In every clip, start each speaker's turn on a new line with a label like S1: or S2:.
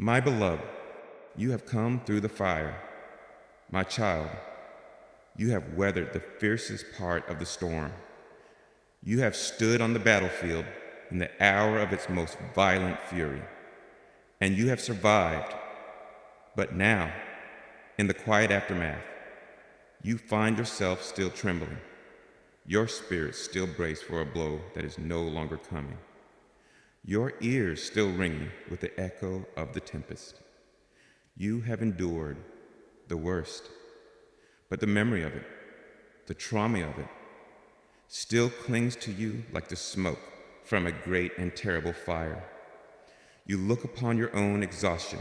S1: My beloved, you have come through the fire. My child, you have weathered the fiercest part of the storm. You have stood on the battlefield in the hour of its most violent fury, and you have survived. But now, in the quiet aftermath, you find yourself still trembling, your spirit still braced for a blow that is no longer coming, your ears still ringing with the echo of the tempest. You have endured the worst, but the memory of it, the trauma of it, still clings to you like the smoke from a great and terrible fire. You look upon your own exhaustion,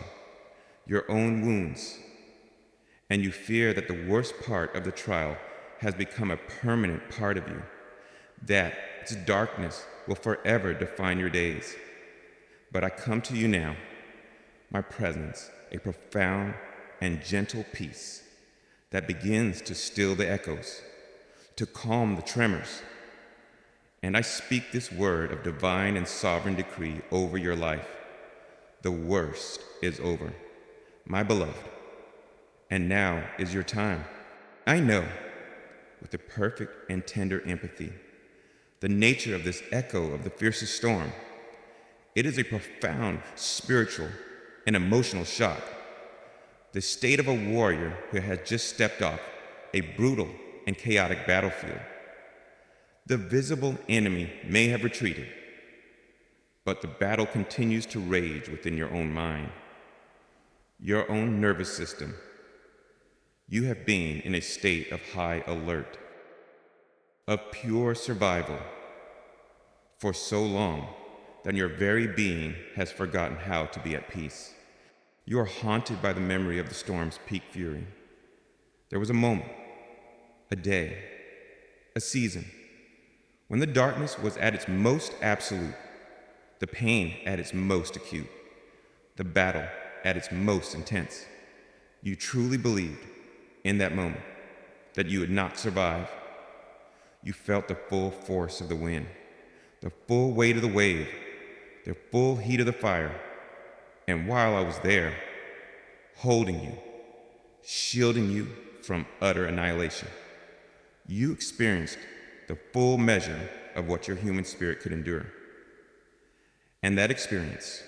S1: your own wounds, and you fear that the worst part of the trial has become a permanent part of you, that its darkness will forever define your days. But I come to you now, my presence, a profound and gentle peace that begins to still the echoes, to calm the tremors. And I speak this word of divine and sovereign decree over your life. The worst is over, my beloved, and now is your time. I know, with a perfect and tender empathy, the nature of this echo of the fiercest storm. It is a profound spiritual and emotional shock. The state of a warrior who has just stepped off a brutal and chaotic battlefield. The visible enemy may have retreated, but the battle continues to rage within your own mind, your own nervous system. You have been in a state of high alert, of pure survival, for so long that your very being has forgotten how to be at peace. You are haunted by the memory of the storm's peak fury. There was a moment, a day, a season, when the darkness was at its most absolute, the pain at its most acute, the battle at its most intense. You truly believed in that moment that you would not survive. You felt the full force of the wind, the full weight of the wave, the full heat of the fire. And while I was there, holding you, shielding you from utter annihilation, you experienced the full measure of what your human spirit could endure. And that experience,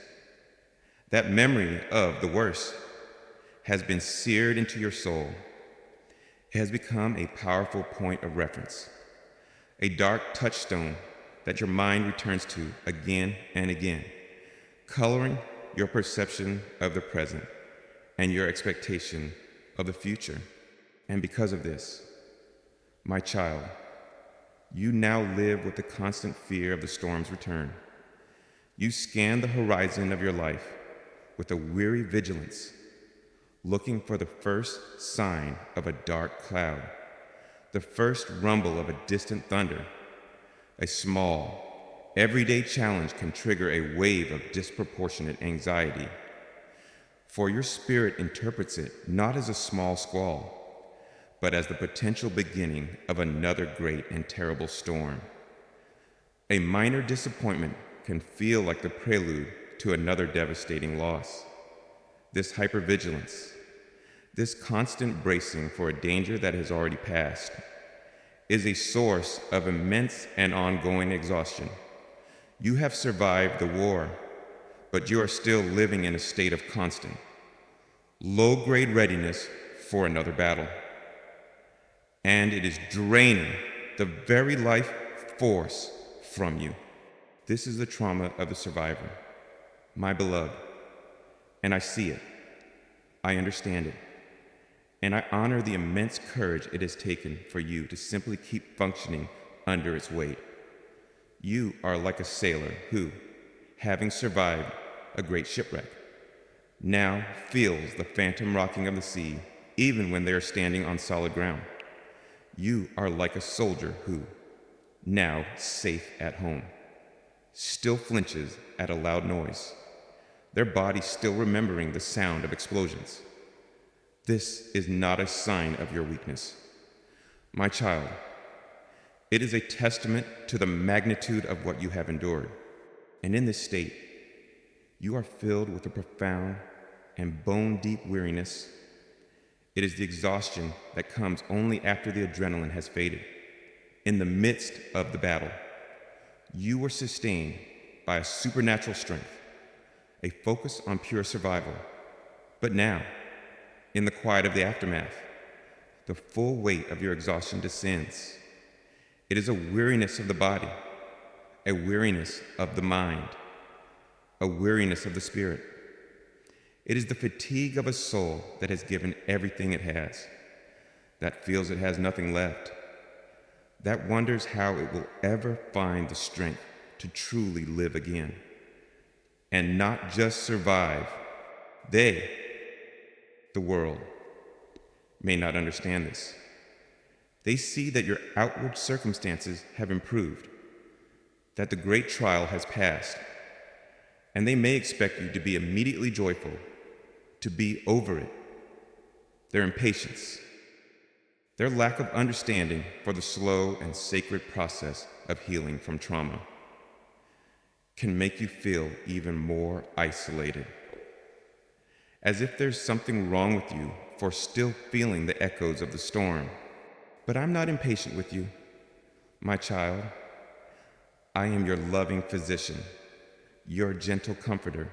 S1: that memory of the worst, has been seared into your soul. It has become a powerful point of reference, a dark touchstone that your mind returns to again and again, coloring your perception of the present and your expectation of the future. And because of this, my child, you now live with the constant fear of the storm's return. You scan the horizon of your life with a weary vigilance, looking for the first sign of a dark cloud, the first rumble of a distant thunder. A small, everyday challenge can trigger a wave of disproportionate anxiety, for your spirit interprets it not as a small squall, but as the potential beginning of another great and terrible storm. A minor disappointment can feel like the prelude to another devastating loss. This hypervigilance, this constant bracing for a danger that has already passed, is a source of immense and ongoing exhaustion. You have survived the war, but you are still living in a state of constant, low-grade readiness for another battle. And it is draining the very life force from you. This is the trauma of the survivor, my beloved, and I see it. I understand it. And I honor the immense courage it has taken for you to simply keep functioning under its weight. You are like a sailor who, having survived a great shipwreck, now feels the phantom rocking of the sea even when they are standing on solid ground. You are like a soldier who, now safe at home, still flinches at a loud noise, their body still remembering the sound of explosions. This is not a sign of your weakness. My child, it is a testament to the magnitude of what you have endured. And in this state, you are filled with a profound and bone-deep weariness. It is the exhaustion that comes only after the adrenaline has faded. In the midst of the battle, you were sustained by a supernatural strength, a focus on pure survival. But now, in the quiet of the aftermath, the full weight of your exhaustion descends. It is a weariness of the body, a weariness of the mind, a weariness of the spirit. It is the fatigue of a soul that has given everything it has, that feels it has nothing left, that wonders how it will ever find the strength to truly live again. And not just survive. They, the world, may not understand this. They see that your outward circumstances have improved, that the great trial has passed, and they may expect you to be immediately joyful, to be over it. Their impatience, their lack of understanding for the slow and sacred process of healing from trauma, can make you feel even more isolated, as if there's something wrong with you for still feeling the echoes of the storm. But I'm not impatient with you, my child. I am your loving physician, your gentle comforter,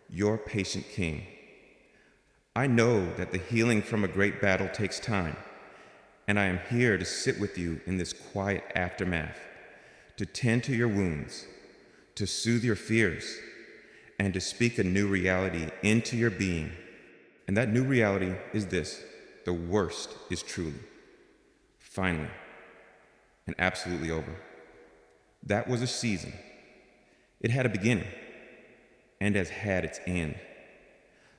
S1: your patient king. I know that the healing from a great battle takes time, and I am here to sit with you in this quiet aftermath, to tend to your wounds, to soothe your fears, and to speak a new reality into your being. And that new reality is this: the worst is truly, finally, and absolutely over. That was a season. It had a beginning and has had its end.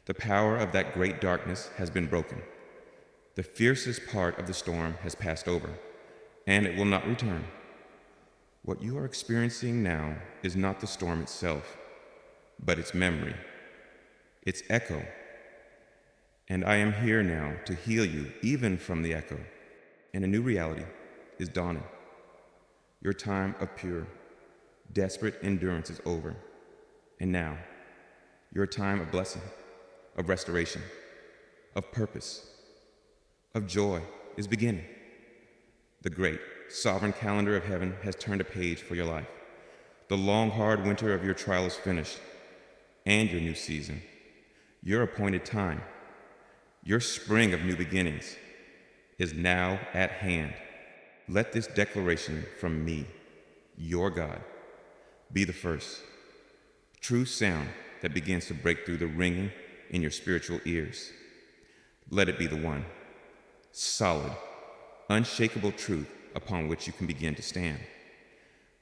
S1: The power of that great darkness has been broken. The fiercest part of the storm has passed over, and it will not return. What you are experiencing now is not the storm itself, but its memory, its echo. And I am here now to heal you even from the echo, and a new reality is dawning. Your time of pure, desperate endurance is over, and now your time of blessing, of restoration, of purpose, of joy is beginning. The great, sovereign calendar of heaven has turned a page for your life. The long, hard winter of your trial is finished, and your new season, your appointed time, your spring of new beginnings is now at hand. Let this declaration from me, your God, be the first true sound that begins to break through the ringing in your spiritual ears. Let it be the one, solid, unshakable truth upon which you can begin to stand.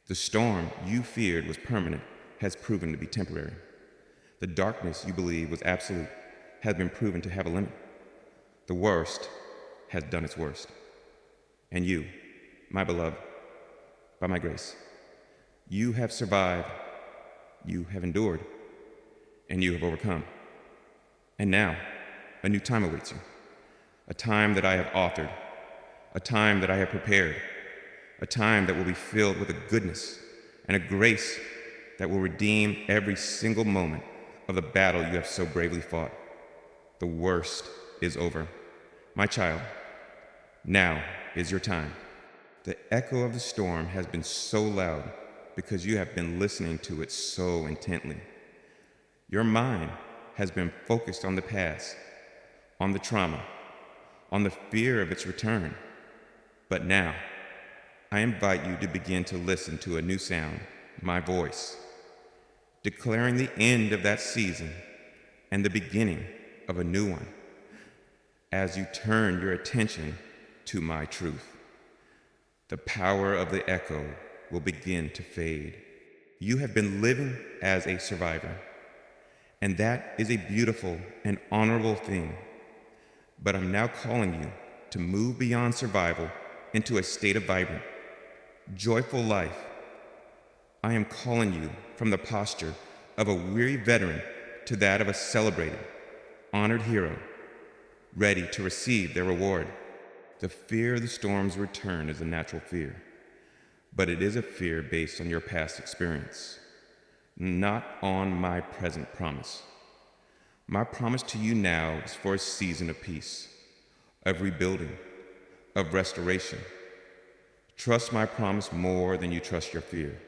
S1: The storm you feared was permanent has proven to be temporary. The darkness you believed was absolute has been proven to have a limit. The worst has done its worst. And you, my beloved, by my grace, you have survived, you have endured, and you have overcome. And now, a new time awaits you, a time that I have authored, a time that I have prepared, a time that will be filled with a goodness and a grace that will redeem every single moment of the battle you have so bravely fought. The worst is over. My child, now is your time. The echo of the storm has been so loud because you have been listening to it so intently. Your mind has been focused on the past, on the trauma, on the fear of its return. But now, I invite you to begin to listen to a new sound, my voice, declaring the end of that season and the beginning of a new one, as you turn your attention to my truth. The power of the echo will begin to fade. You have been living as a survivor, and that is a beautiful and honorable thing. But I'm now calling you to move beyond survival into a state of vibrant, joyful life. I am calling you from the posture of a weary veteran to that of a celebrated, honored hero, ready to receive their reward. The fear of the storm's return is a natural fear, but it is a fear based on your past experience, not on my present promise. My promise to you now is for a season of peace, of rebuilding, of restoration. Trust my promise more than you trust your fear.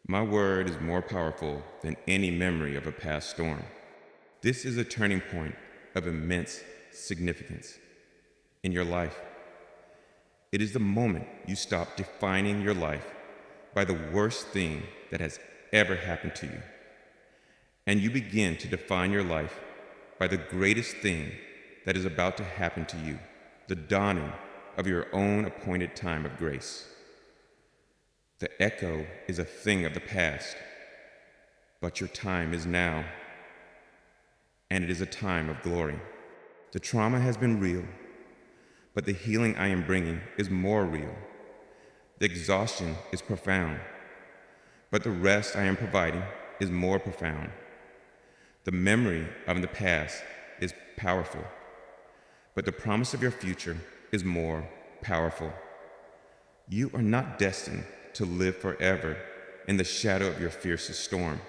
S1: My word is more powerful than any memory of a past storm. This is a turning point of immense significance in your life. It is the moment you stop defining your life by the worst thing that has ever happened to you, and you begin to define your life by the greatest thing that is about to happen to you, the dawning of your own appointed time of grace. The echo is a thing of the past, but your time is now, and it is a time of glory. The trauma has been real, but the healing I am bringing is more real. The exhaustion is profound, but the rest I am providing is more profound. The memory of the past is powerful, but the promise of your future is more powerful. You are not destined to live forever in the shadow of your fiercest storm.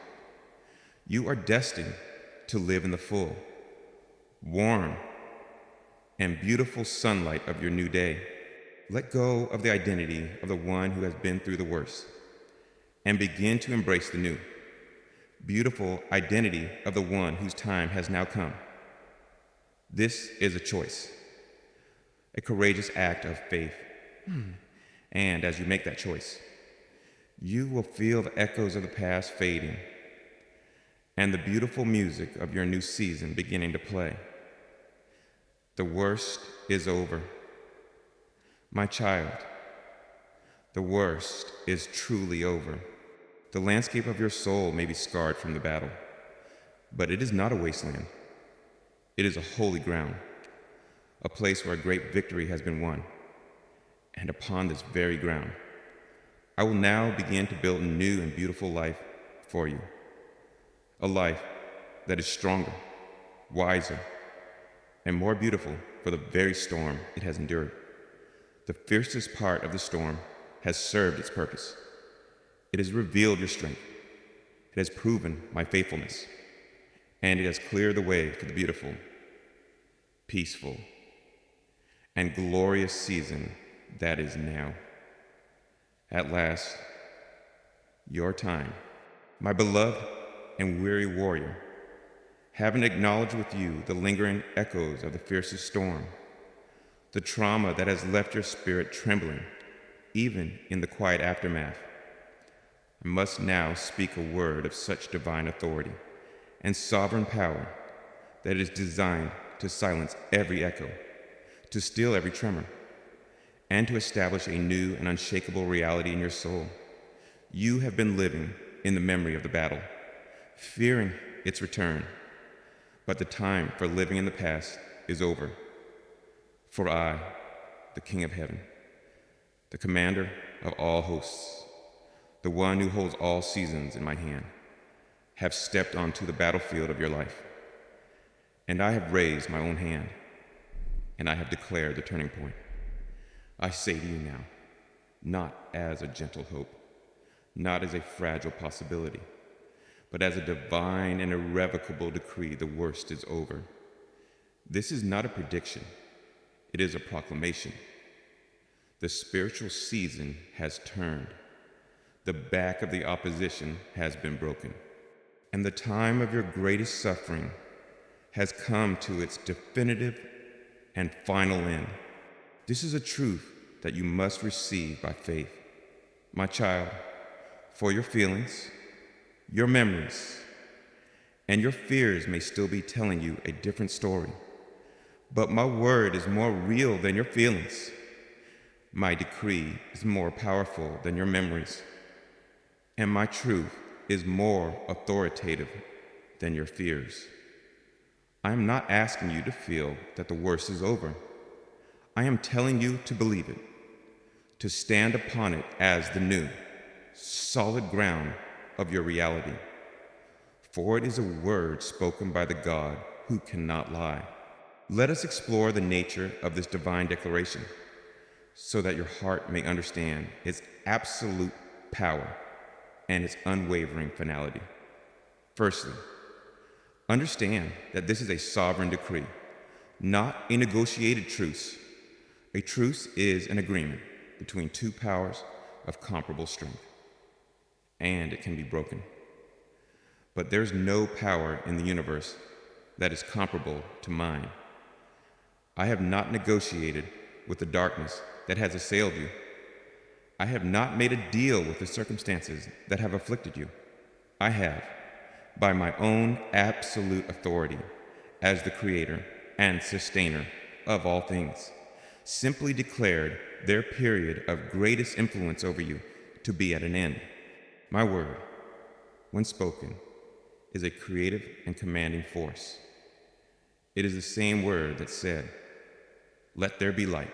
S1: You are destined to live in the full, warm, and beautiful sunlight of your new day. Let go of the identity of the one who has been through the worst and begin to embrace the new, beautiful identity of the one whose time has now come. This is a choice, a courageous act of faith. And as you make that choice, you will feel the echoes of the past fading and the beautiful music of your new season beginning to play. The worst is over. My child, the worst is truly over. The landscape of your soul may be scarred from the battle, but it is not a wasteland. It is a holy ground, a place where a great victory has been won. And upon this very ground, I will now begin to build a new and beautiful life for you. A life that is stronger, wiser, and more beautiful for the very storm it has endured. The fiercest part of the storm has served its purpose. It has revealed your strength. It has proven my faithfulness. And it has cleared the way for the beautiful, peaceful, and glorious season that is now. At last, your time, my beloved and weary warrior, having acknowledged with you the lingering echoes of the fiercest storm, the trauma that has left your spirit trembling, even in the quiet aftermath, I must now speak a word of such divine authority and sovereign power that it is designed to silence every echo, to still every tremor, and to establish a new and unshakable reality in your soul. You have been living in the memory of the battle, fearing its return, but the time for living in the past is over. For I, the King of Heaven, the commander of all hosts, the one who holds all seasons in my hand, have stepped onto the battlefield of your life. And I have raised my own hand, and I have declared the turning point. I say to you now, not as a gentle hope, not as a fragile possibility, but as a divine and irrevocable decree, the worst is over. This is not a prediction, it is a proclamation. The spiritual season has turned. The back of the opposition has been broken. And the time of your greatest suffering has come to its definitive and final end. This is a truth that you must receive by faith. My child, for your feelings, your memories, and your fears may still be telling you a different story, but my word is more real than your feelings. My decree is more powerful than your memories, and my truth is more authoritative than your fears. I am not asking you to feel that the worst is over. I am telling you to believe it, to stand upon it as the new, solid ground of your reality. For it is a word spoken by the God who cannot lie. Let us explore the nature of this divine declaration so that your heart may understand its absolute power and its unwavering finality. Firstly, Understand that this is a sovereign decree, not a negotiated truce. A truce is an agreement between two powers of comparable strength, and it can be broken. But there's no power in the universe that is comparable to mine. I have not negotiated with the darkness that has assailed you. I have not made a deal with the circumstances that have afflicted you. I have, by my own absolute authority as the creator and sustainer of all things, simply declared their period of greatest influence over you to be at an end. My word, when spoken, is a creative and commanding force. It is the same word that said, "Let there be light,"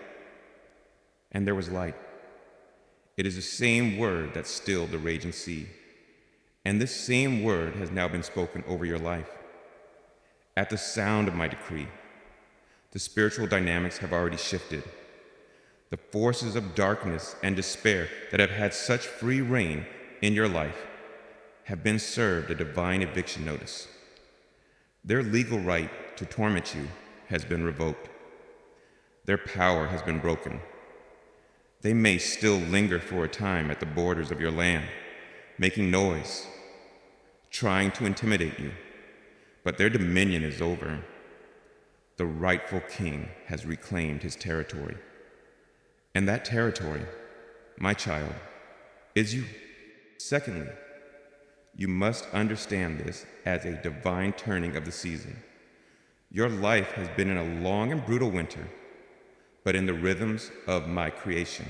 S1: and there was light. It is the same word that stilled the raging sea, and this same word has now been spoken over your life. At the sound of my decree, the spiritual dynamics have already shifted. The forces of darkness and despair that have had such free reign in your life have been served a divine eviction notice. Their legal right to torment you has been revoked. Their power has been broken. They may still linger for a time at the borders of your land, making noise, trying to intimidate you, but their dominion is over. The rightful king has reclaimed his territory. And that territory, my child, is you. Secondly, you must understand this as a divine turning of the season. Your life has been in a long and brutal winter, but in the rhythms of my creation.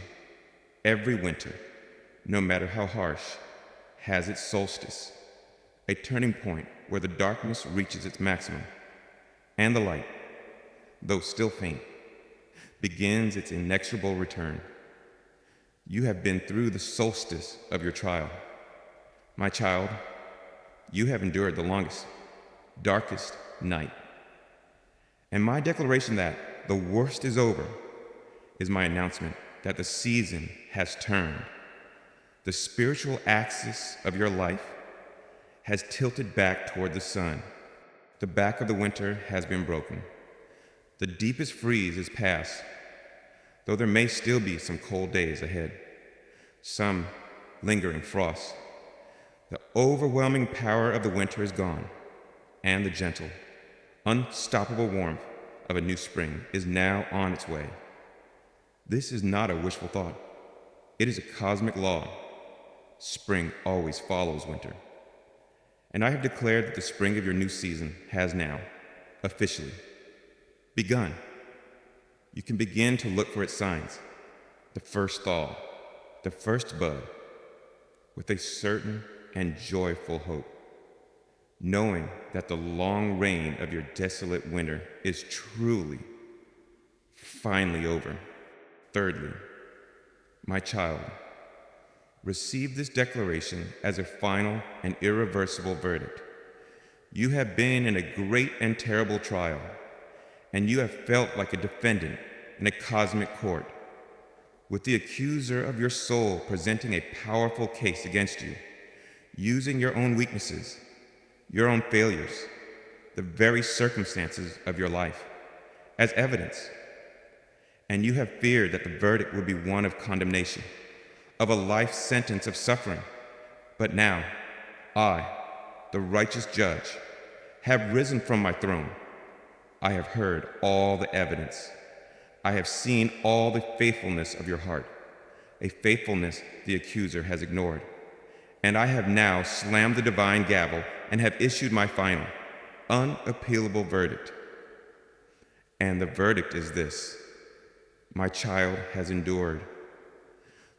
S1: Every winter, no matter how harsh, has its solstice, a turning point where the darkness reaches its maximum, and the light, though still faint, begins its inexorable return. You have been through the solstice of your trial. My child, you have endured the longest, darkest night. And my declaration that the worst is over is my announcement that the season has turned. The spiritual axis of your life has tilted back toward the sun. The back of the winter has been broken. The deepest freeze is past, though there may still be some cold days ahead, some lingering frost. The overwhelming power of the winter is gone, and the gentle, unstoppable warmth of a new spring is now on its way. This is not a wishful thought. It is a cosmic law. Spring always follows winter. And I have declared that the spring of your new season has now, officially, begun. You can begin to look for its signs, the first thaw, the first bud, with a certain and joyful hope, knowing that the long reign of your desolate winter is truly, finally over. Thirdly, my child, receive this declaration as a final and irreversible verdict. You have been in a great and terrible trial, and you have felt like a defendant in a cosmic court, with the accuser of your soul presenting a powerful case against you, using your own weaknesses, your own failures, the very circumstances of your life, as evidence. And you have feared that the verdict would be one of condemnation, of a life sentence of suffering. But now, I, the righteous judge, have risen from my throne. I have heard all the evidence. I have seen all the faithfulness of your heart, a faithfulness the accuser has ignored. And I have now slammed the divine gavel and have issued my final, unappealable verdict. And the verdict is this: my child has endured.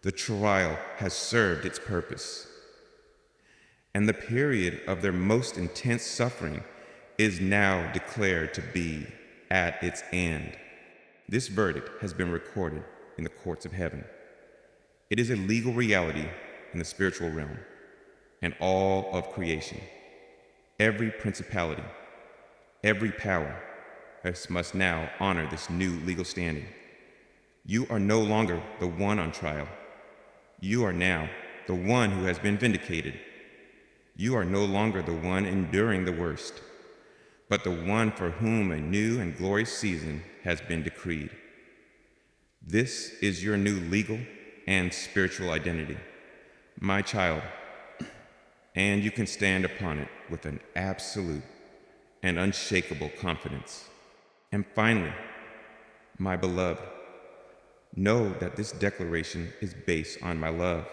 S1: The trial has served its purpose. And the period of their most intense suffering is now declared to be at its end. This verdict has been recorded in the courts of heaven. It is a legal reality in the spiritual realm and all of creation. Every principality, every power must now honor this new legal standing. You are no longer the one on trial. You are now the one who has been vindicated. You are no longer the one enduring the worst. but the one for whom a new and glorious season has been decreed. This is your new legal and spiritual identity, my child, and you can stand upon it with an absolute and unshakable confidence. And finally, my beloved, know that this declaration is based on my love,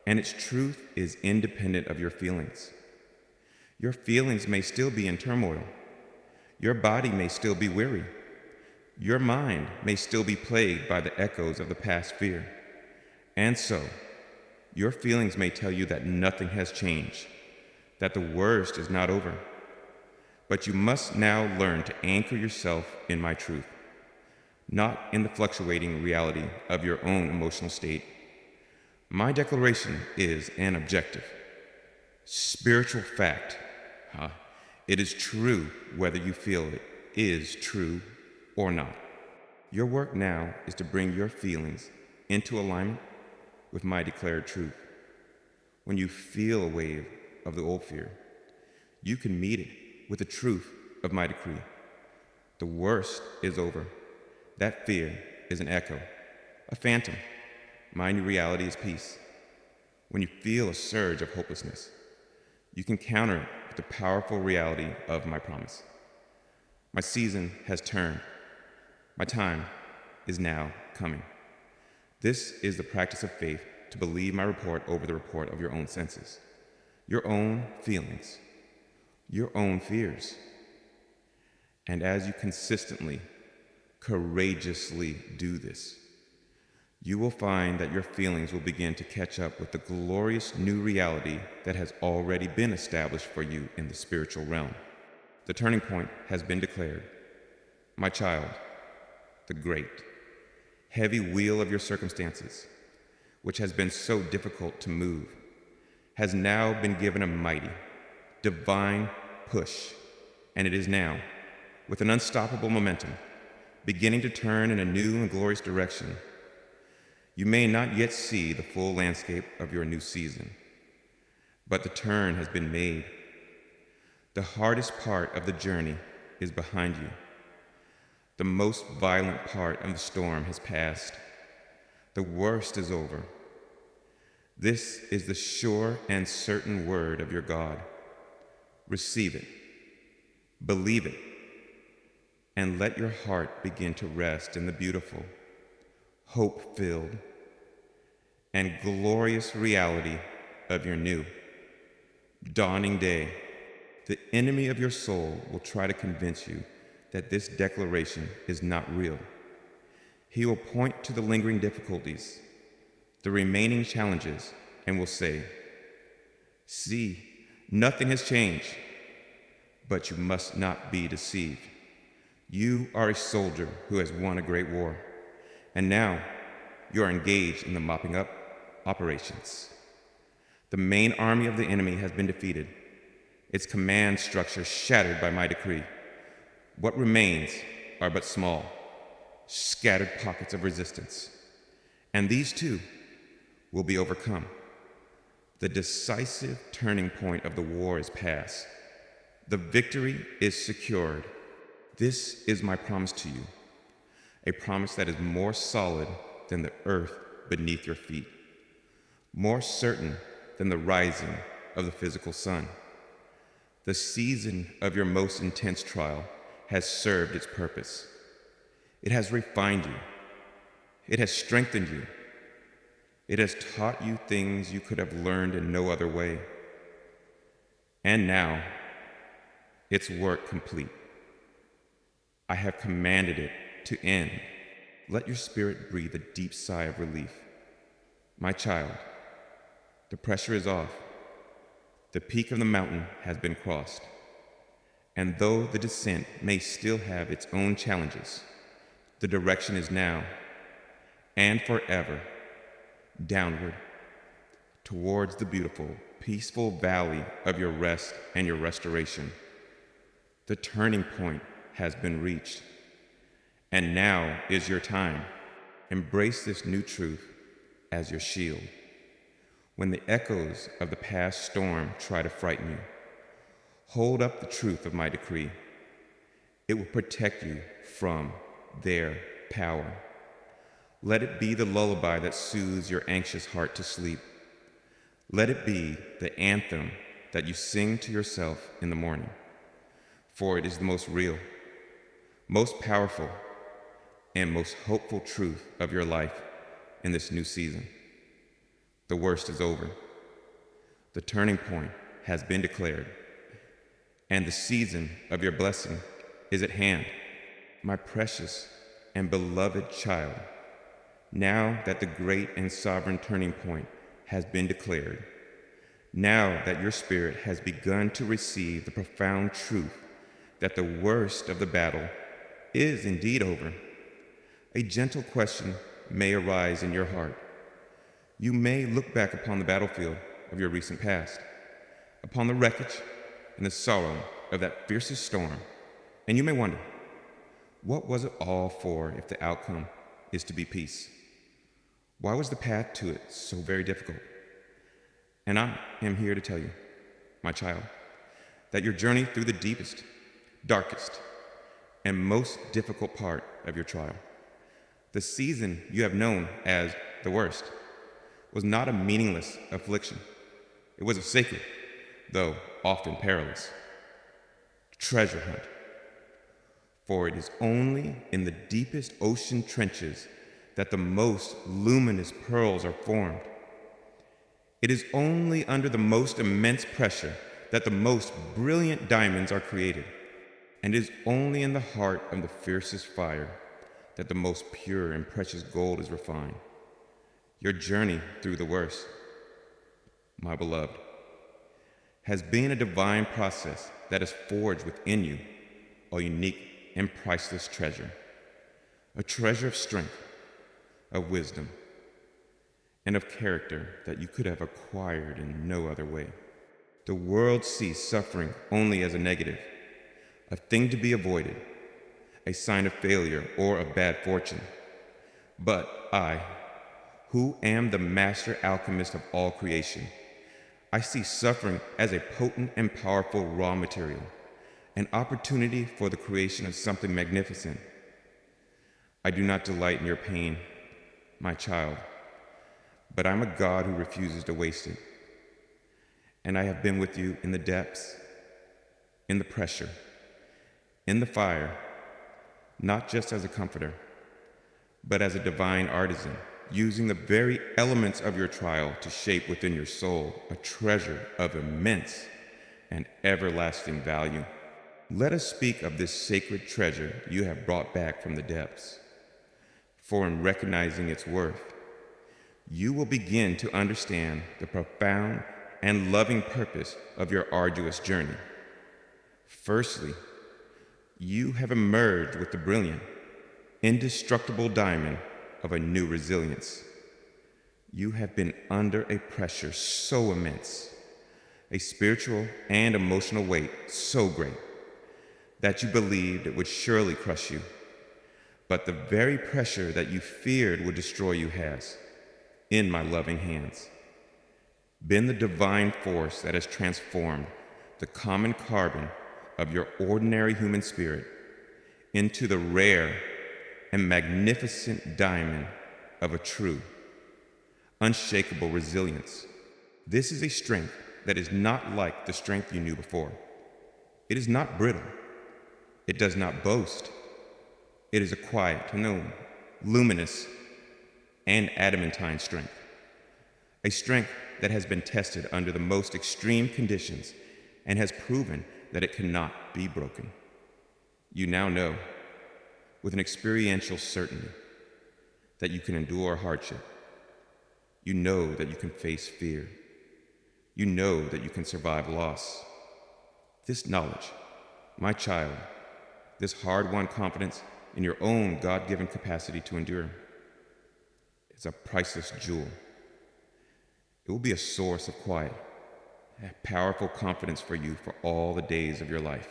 S1: and its truth is independent of your feelings. Your feelings may still be in turmoil. Your body may still be weary. Your mind may still be plagued by the echoes of the past fear. And so, your feelings may tell you that nothing has changed, that the worst is not over. But you must now learn to anchor yourself in my truth, not in the fluctuating reality of your own emotional state. My declaration is an objective, spiritual fact. It is true whether you feel it is true or not. Your work now is to bring your feelings into alignment with my declared truth. When you feel a wave of the old fear, you can meet it with the truth of my decree. The worst is over. That fear is an echo, a phantom. My new reality is peace. When you feel a surge of hopelessness, you can counter it with the powerful reality of my promise. My season has turned. My time is now coming. This is the practice of faith, to believe my report over the report of your own senses, your own feelings, your own fears. And as you consistently, courageously do this, you will find that your feelings will begin to catch up with the glorious new reality that has already been established for you in the spiritual realm. The turning point has been declared. My child, the great, heavy wheel of your circumstances, which has been so difficult to move, has now been given a mighty, divine push, and it is now, with an unstoppable momentum, beginning to turn in a new and glorious direction. You may not yet see the full landscape of your new season, but the turn has been made. The hardest part of the journey is behind you. The most violent part of the storm has passed. The worst is over. This is the sure and certain word of your God. Receive it, believe it, and let your heart begin to rest in the beautiful, hope-filled, and glorious reality of your new, dawning day. The enemy of your soul will try to convince you that this declaration is not real. He will point to the lingering difficulties, the remaining challenges, and will say, "See, nothing has changed." But you must not be deceived. You are a soldier who has won a great war, and now you are engaged in the mopping up operations. The main army of the enemy has been defeated, its command structure shattered by my decree. What remains are but small, scattered pockets of resistance, and these too will be overcome. The decisive turning point of the war is past. The victory is secured. This is my promise to you, a promise that is more solid than the earth beneath your feet, more certain than the rising of the physical sun. The season of your most intense trial has served its purpose. It has refined you. It has strengthened you. It has taught you things you could have learned in no other way. And now, its work complete. I have commanded it to end. Let your spirit breathe a deep sigh of relief. My child, the pressure is off. The peak of the mountain has been crossed. And though the descent may still have its own challenges, the direction is now and forever downward towards the beautiful, peaceful valley of your rest and your restoration. The turning point has been reached, and now is your time. Embrace this new truth as your shield. When the echoes of the past storm try to frighten you, hold up the truth of my decree. It will protect you from their power. Let it be the lullaby that soothes your anxious heart to sleep. Let it be the anthem that you sing to yourself in the morning, for it is the most real, most powerful, and most hopeful truth of your life in this new season. The worst is over. The turning point has been declared, and the season of your blessing is at hand. My precious and beloved child, now that the great and sovereign turning point has been declared, now that your spirit has begun to receive the profound truth that the worst of the battle is indeed over, a gentle question may arise in your heart. You may look back upon the battlefield of your recent past, upon the wreckage and the sorrow of that fiercest storm, and you may wonder, what was it all for if the outcome is to be peace? Why was the path to it so very difficult? And I am here to tell you, my child, that your journey through the deepest, darkest, and most difficult part of your trial, the season you have known as the worst, was not a meaningless affliction. It was a sacred, though often perilous, treasure hunt. For it is only in the deepest ocean trenches that the most luminous pearls are formed. It is only under the most immense pressure that the most brilliant diamonds are created. And it is only in the heart of the fiercest fire that the most pure and precious gold is refined. Your journey through the worst, my beloved, has been a divine process that has forged within you a unique and priceless treasure, a treasure of strength, of wisdom, and of character that you could have acquired in no other way. The world sees suffering only as a negative, a thing to be avoided, a sign of failure or of bad fortune. But I, who am the master alchemist of all creation, I see suffering as a potent and powerful raw material, an opportunity for the creation of something magnificent. I do not delight in your pain, my child, but I'm a God who refuses to waste it. And I have been with you in the depths, in the pressure, in the fire, not just as a comforter, but as a divine artisan, using the very elements of your trial to shape within your soul a treasure of immense and everlasting value. Let us speak of this sacred treasure you have brought back from the depths. For in recognizing its worth, you will begin to understand the profound and loving purpose of your arduous journey. Firstly, you have emerged with the brilliant, indestructible diamond of a new resilience. You have been under a pressure so immense, a spiritual and emotional weight so great, that you believed it would surely crush you. But the very pressure that you feared would destroy you has, in my loving hands, been the divine force that has transformed the common carbon of your ordinary human spirit into the rare and magnificent diamond of a true, unshakable resilience. This is a strength that is not like the strength you knew before. It is not brittle. It does not boast. It is a quiet, luminous, and adamantine strength. A strength that has been tested under the most extreme conditions and has proven that it cannot be broken. You now know, with an experiential certainty, that you can endure hardship. You know that you can face fear. You know that you can survive loss. This knowledge, my child, this hard-won confidence in your own God-given capacity to endure, is a priceless jewel. It will be a source of quiet, a powerful confidence for you for all the days of your life.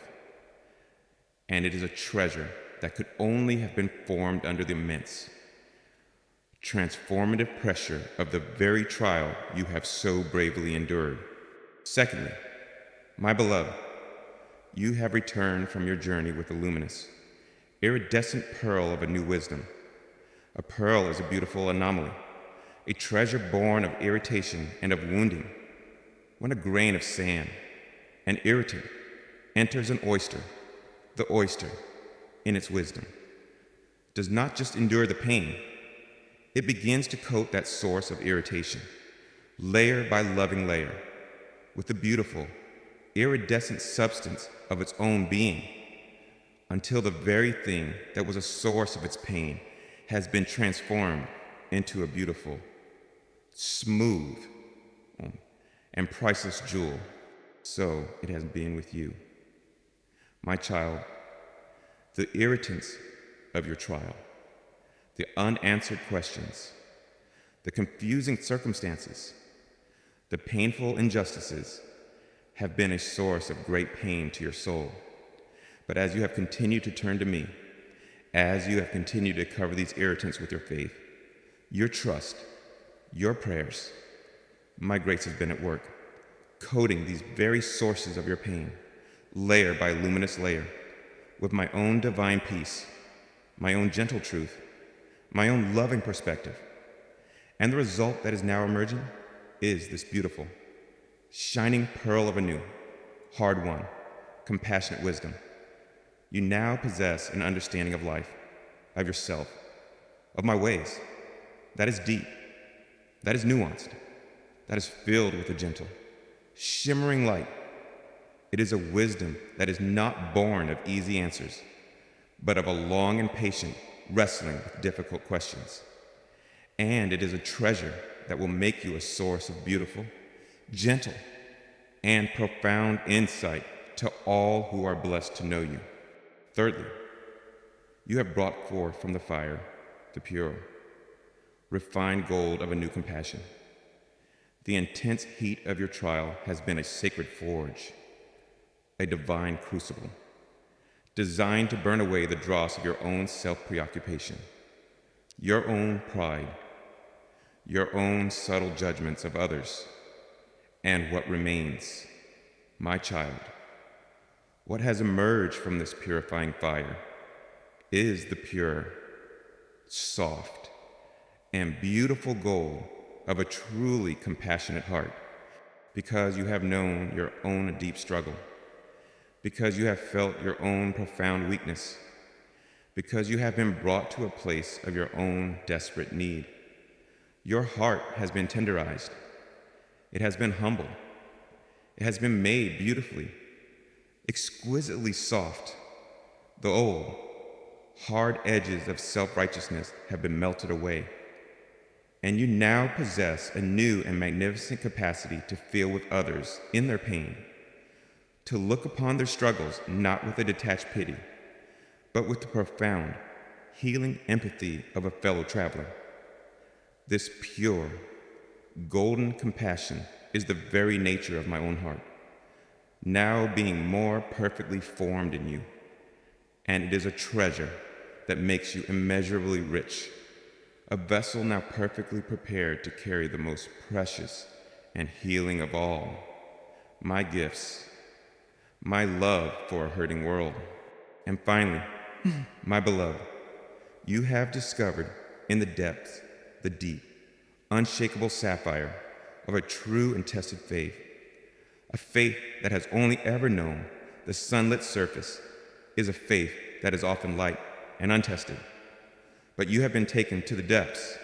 S1: And it is a treasure that could only have been formed under the immense, transformative pressure of the very trial you have so bravely endured. Secondly, my beloved, You have returned from your journey with a luminous, iridescent pearl of a new wisdom. A pearl is a beautiful anomaly, a treasure born of irritation and of wounding. When a grain of sand, an irritant, enters an oyster, the oyster, in its wisdom, does not just endure the pain, it begins to coat that source of irritation, layer by loving layer, with the beautiful, iridescent substance of its own being, until the very thing that was a source of its pain has been transformed into a beautiful, smooth, and priceless jewel. So it has been with you. My child, the irritants of your trial, the unanswered questions, the confusing circumstances, the painful injustices have been a source of great pain to your soul. But as you have continued to turn to me, as you have continued to cover these irritants with your faith, your trust, your prayers, my grace has been at work, coating these very sources of your pain, layer by luminous layer, with my own divine peace, my own gentle truth, my own loving perspective. And the result that is now emerging is this beautiful, shining pearl of a new, hard-won, compassionate wisdom. You now possess an understanding of life, of yourself, of my ways. That is deep, that is nuanced, that is filled with a gentle, shimmering light. It is a wisdom that is not born of easy answers, but of a long and patient wrestling with difficult questions. And it is a treasure that will make you a source of beautiful, gentle, and profound insight to all who are blessed to know you. Thirdly, you have brought forth from the fire the pure, refined gold of a new compassion. The intense heat of your trial has been a sacred forge, a divine crucible, designed to burn away the dross of your own self-preoccupation, your own pride, your own subtle judgments of others, and what remains, my child. What has emerged from this purifying fire is the pure, soft, and beautiful gold of a truly compassionate heart, because you have known your own deep struggle, because you have felt your own profound weakness, because you have been brought to a place of your own desperate need. Your heart has been tenderized. It has been humbled. It has been made beautifully, exquisitely soft. The old, hard edges of self-righteousness have been melted away, and you now possess a new and magnificent capacity to feel with others in their pain, to look upon their struggles not with a detached pity, but with the profound, healing empathy of a fellow traveler. This pure, golden compassion is the very nature of my own heart, now being more perfectly formed in you, and it is a treasure that makes you immeasurably rich, a vessel now perfectly prepared to carry the most precious and healing of all, my gifts, my love for a hurting world. And finally, my beloved, you have discovered in the depths the deep, unshakable sapphire of a true and tested faith, a faith that has only ever known the sunlit surface, is a faith that is often light and untested. But you have been taken to the depths.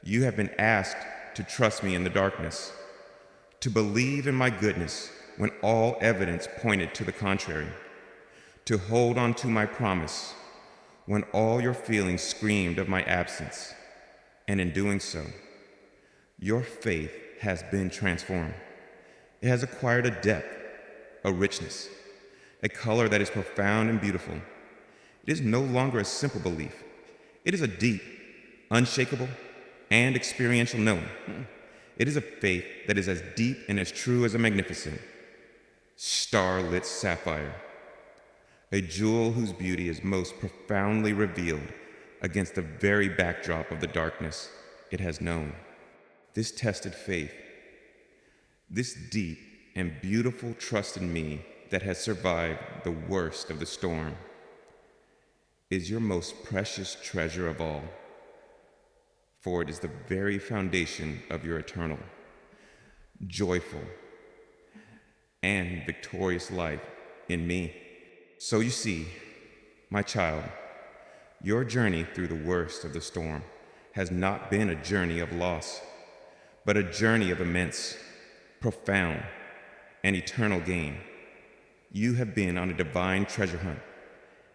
S1: You have been asked to trust me in the darkness, to believe in my goodness when all evidence pointed to the contrary, to hold on to my promise when all your feelings screamed of my absence. And in doing so, your faith has been transformed. It has acquired a depth, a richness, a color that is profound and beautiful. It is no longer a simple belief. It is a deep, unshakable, and experiential knowing. It is a faith that is as deep and as true as a magnificent, star-lit sapphire, a jewel whose beauty is most profoundly revealed against the very backdrop of the darkness it has known. This tested faith, this deep and beautiful trust in me that has survived the worst of the storm is your most precious treasure of all, for it is the very foundation of your eternal, joyful, and victorious life in me. So you see, my child, your journey through the worst of the storm has not been a journey of loss, but a journey of immense, profound, and eternal gain. You have been on a divine treasure hunt,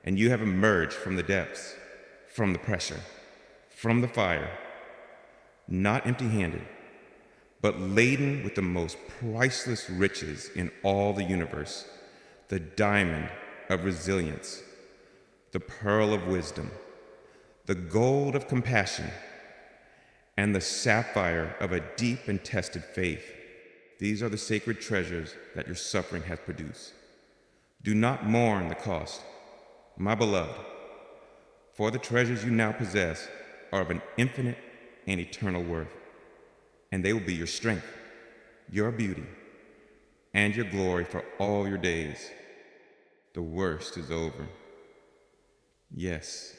S1: and you have emerged from the depths, from the pressure, from the fire, not empty-handed, but laden with the most priceless riches in all the universe, the diamond of resilience, the pearl of wisdom, the gold of compassion, and the sapphire of a deep and tested faith. These are the sacred treasures that your suffering has produced. Do not mourn the cost, my beloved, for the treasures you now possess are of an infinite and eternal worth, and they will be your strength, your beauty, and your glory for all your days. The worst is over. Yes,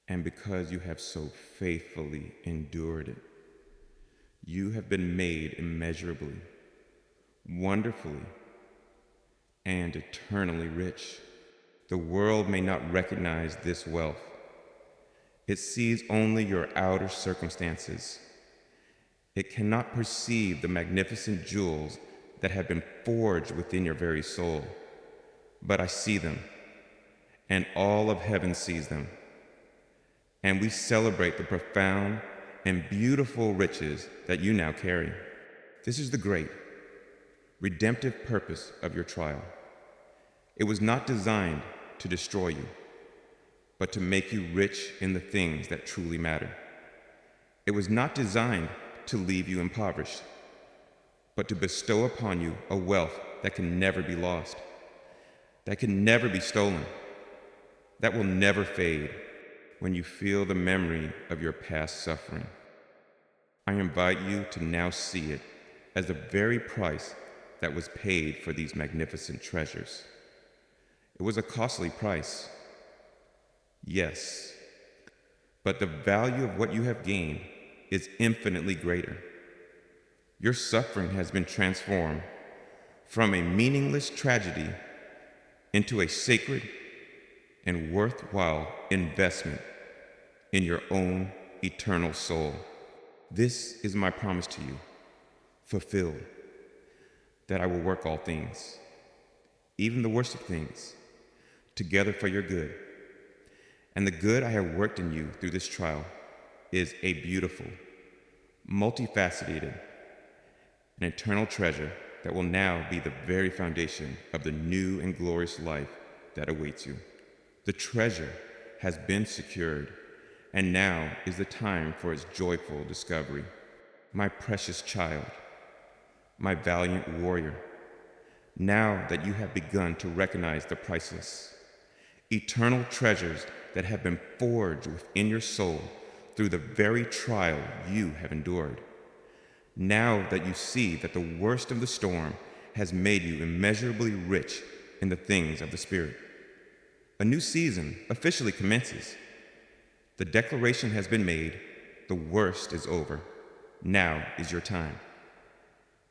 S1: and because you have so faithfully endured it, you have been made immeasurably, wonderfully, and eternally rich. The world may not recognize this wealth. It sees only your outer circumstances. It cannot perceive the magnificent jewels that have been forged within your very soul. But I see them, and all of heaven sees them. And we celebrate the profound and beautiful riches that you now carry. This is the great, redemptive purpose of your trial. It was not designed to destroy you, but to make you rich in the things that truly matter. It was not designed to leave you impoverished, but to bestow upon you a wealth that can never be lost, that can never be stolen, that will never fade when you feel the memory of your past suffering. I invite you to now see it as the very price that was paid for these magnificent treasures. It was a costly price, yes, but the value of what you have gained is infinitely greater. Your suffering has been transformed from a meaningless tragedy into a sacred and worthwhile investment in your own eternal soul. This is my promise to you, fulfilled, that I will work all things, even the worst of things, together for your good. And the good I have worked in you through this trial is a beautiful, multifaceted, and eternal treasure that will now be the very foundation of the new and glorious life that awaits you. The treasure has been secured, and now is the time for its joyful discovery. My precious child, my valiant warrior, now that you have begun to recognize the priceless, eternal treasures that have been forged within your soul through the very trial you have endured, now that you see that the worst of the storm has made you immeasurably rich in the things of the Spirit, a new season officially commences. The declaration has been made, the worst is over. Now is your time.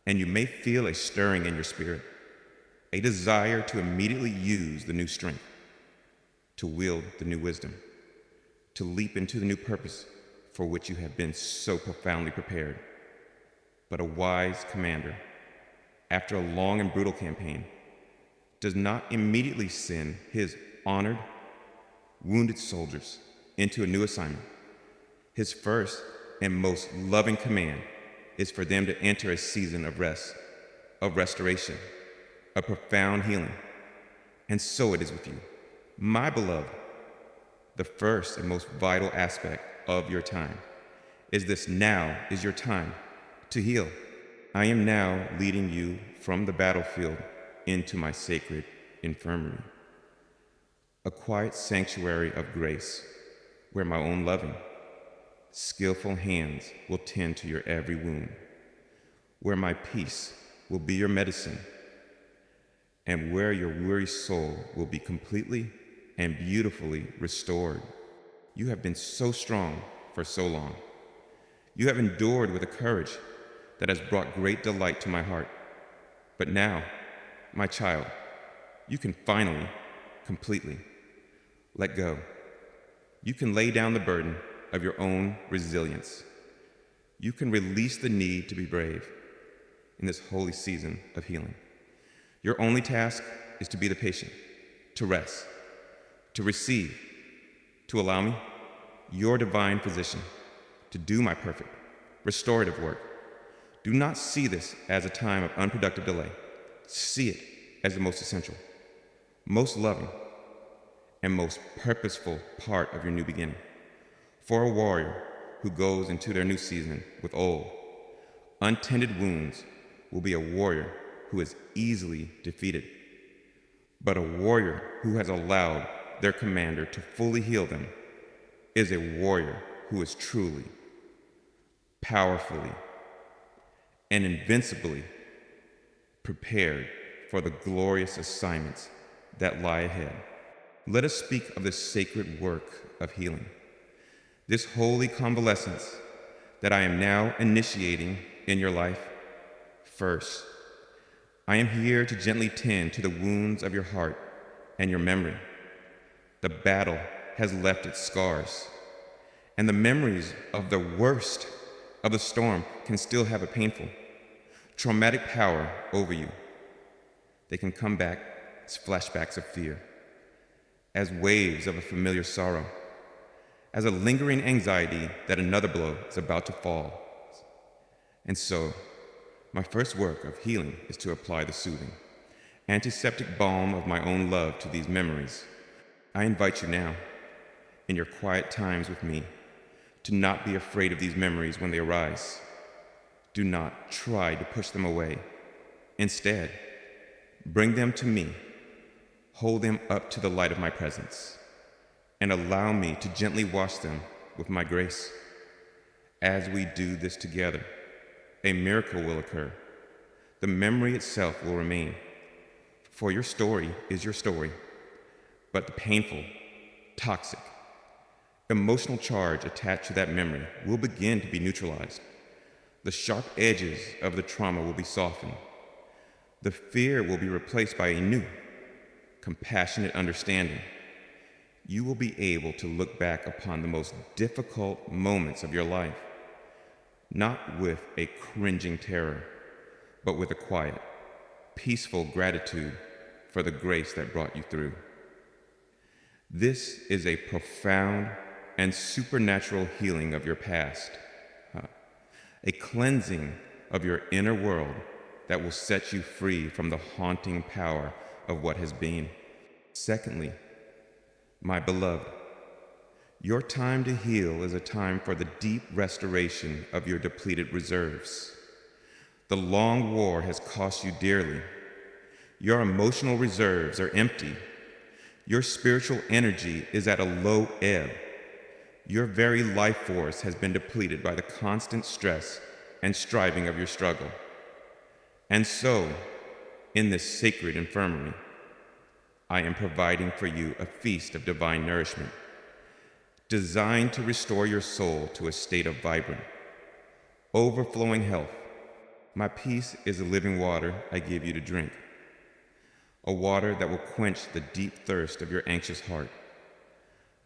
S1: And you may feel a stirring in your spirit, a desire to immediately use the new strength, to wield the new wisdom, to leap into the new purpose for which you have been so profoundly prepared. But a wise commander, after a long and brutal campaign, does not immediately send his honored, wounded soldiers into a new assignment. His first and most loving command is for them to enter a season of rest, of restoration, of profound healing. And so it is with you, my beloved. The first and most vital aspect of your time is this: now is your time to heal. I am now leading you from the battlefield into my sacred infirmary, a quiet sanctuary of grace where my own loving, skillful hands will tend to your every wound, where my peace will be your medicine, and where your weary soul will be completely and beautifully restored. You have been so strong for so long. You have endured with a courage that has brought great delight to my heart. But now, my child, you can finally, completely let go. You can lay down the burden of your own resilience. You can release the need to be brave in this holy season of healing. Your only task is to be the patient, to rest, to receive, to allow me, your divine physician, to do my perfect, restorative work. Do not see this as a time of unproductive delay. See it as the most essential, most loving, and most purposeful part of your new beginning. For a warrior who goes into their new season with old, untended wounds will be a warrior who is easily defeated. But a warrior who has allowed their commander to fully heal them is a warrior who is truly, powerfully, and invincibly prepared for the glorious assignments that lie ahead. Let us speak of this sacred work of healing, this holy convalescence that I am now initiating in your life. First, I am here to gently tend to the wounds of your heart and your memory. The battle has left its scars, and the memories of the worst of the storm can still have a painful, traumatic power over you. They can come back as flashbacks of fear, as waves of a familiar sorrow, as a lingering anxiety that another blow is about to fall. And so, my first work of healing is to apply the soothing, antiseptic balm of my own love to these memories. I invite you now, in your quiet times with me, to not be afraid of these memories when they arise. Do not try to push them away. Instead, bring them to me, hold them up to the light of my presence, and allow me to gently wash them with my grace. As we do this together, a miracle will occur. The memory itself will remain, for your story is your story, but the painful, toxic, emotional charge attached to that memory will begin to be neutralized. The sharp edges of the trauma will be softened. The fear will be replaced by a new, compassionate understanding. You will be able to look back upon the most difficult moments of your life, not with a cringing terror, but with a quiet, peaceful gratitude for the grace that brought you through. This is a profound and supernatural healing of your past, a cleansing of your inner world that will set you free from the haunting power of what has been. Secondly, my beloved, your time to heal is a time for the deep restoration of your depleted reserves. The long war has cost you dearly. Your emotional reserves are empty. Your spiritual energy is at a low ebb. Your very life force has been depleted by the constant stress and striving of your struggle. And so, in this sacred infirmary, I am providing for you a feast of divine nourishment, designed to restore your soul to a state of vibrant, overflowing health. My peace is the living water I give you to drink, a water that will quench the deep thirst of your anxious heart.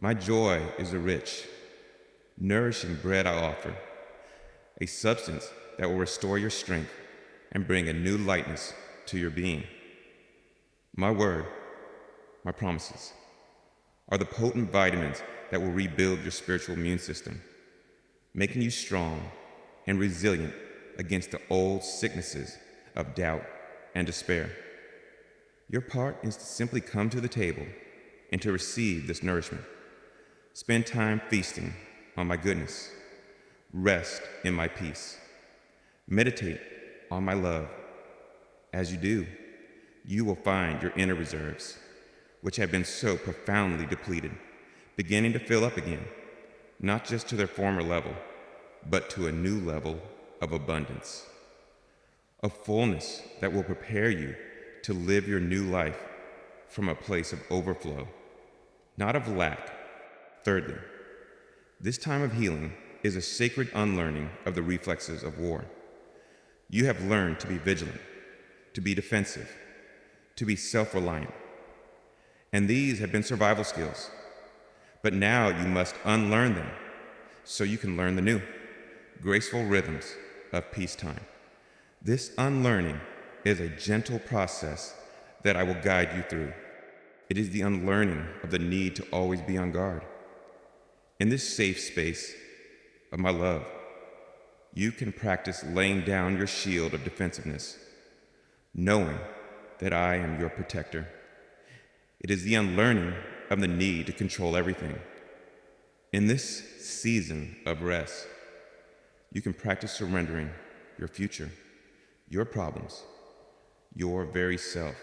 S1: My joy is the rich, nourishing bread I offer, a substance that will restore your strength and bring a new lightness to your being. My word, my promises, are the potent vitamins that will rebuild your spiritual immune system, making you strong and resilient against the old sicknesses of doubt and despair. Your part is to simply come to the table and to receive this nourishment. Spend time feasting on my goodness. Rest in my peace. Meditate on my love. As you do, you will find your inner reserves, which have been so profoundly depleted, beginning to fill up again, not just to their former level, but to a new level of abundance, a fullness that will prepare you to live your new life from a place of overflow, not of lack. Thirdly, this time of healing is a sacred unlearning of the reflexes of war. You have learned to be vigilant, to be defensive, to be self-reliant. And these have been survival skills. But now you must unlearn them so you can learn the new, graceful rhythms of peacetime. This unlearning is a gentle process that I will guide you through. It is the unlearning of the need to always be on guard. In this safe space of my love, you can practice laying down your shield of defensiveness, knowing that I am your protector. It is the unlearning of the need to control everything. In this season of rest, you can practice surrendering your future, your problems, your very self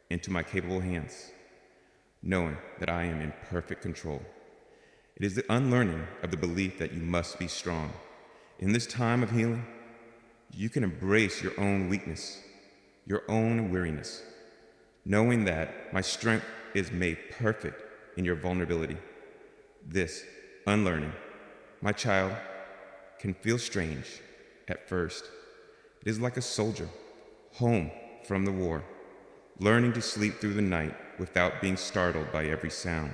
S1: into my capable hands, knowing that I am in perfect control. It is the unlearning of the belief that you must be strong. In this time of healing, you can embrace your own weakness, your own weariness, knowing that my strength is made perfect in your vulnerability. This unlearning, my child, can feel strange at first. It is like a soldier home from the war, learning to sleep through the night without being startled by every sound.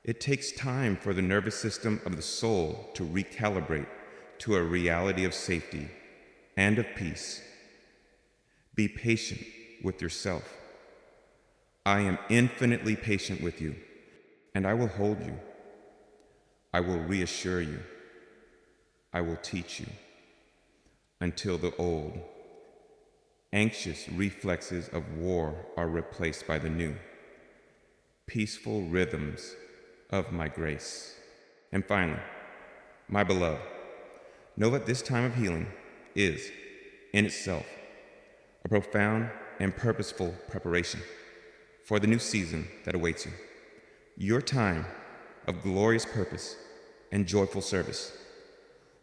S1: It takes time for the nervous system of the soul to recalibrate to a reality of safety and of peace. Be patient with yourself. I am infinitely patient with you, and I will hold you. I will reassure you. I will teach you until the old, anxious reflexes of war are replaced by the new, peaceful rhythms of my grace. And finally, my beloved, know that this time of healing is, in itself, a profound and purposeful preparation for the new season that awaits you. Your time of glorious purpose and joyful service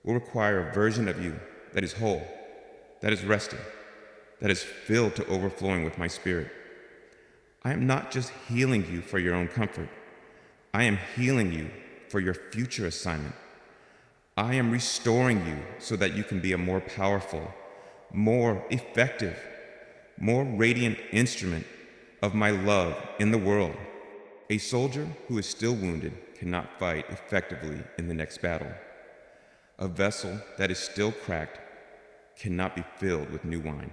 S1: will require a version of you that is whole, that is rested, that is filled to overflowing with my spirit. I am not just healing you for your own comfort. I am healing you for your future assignment. I am restoring you so that you can be a more powerful, more effective, more radiant instrument of my love in the world. A soldier who is still wounded cannot fight effectively in the next battle. A vessel that is still cracked cannot be filled with new wine.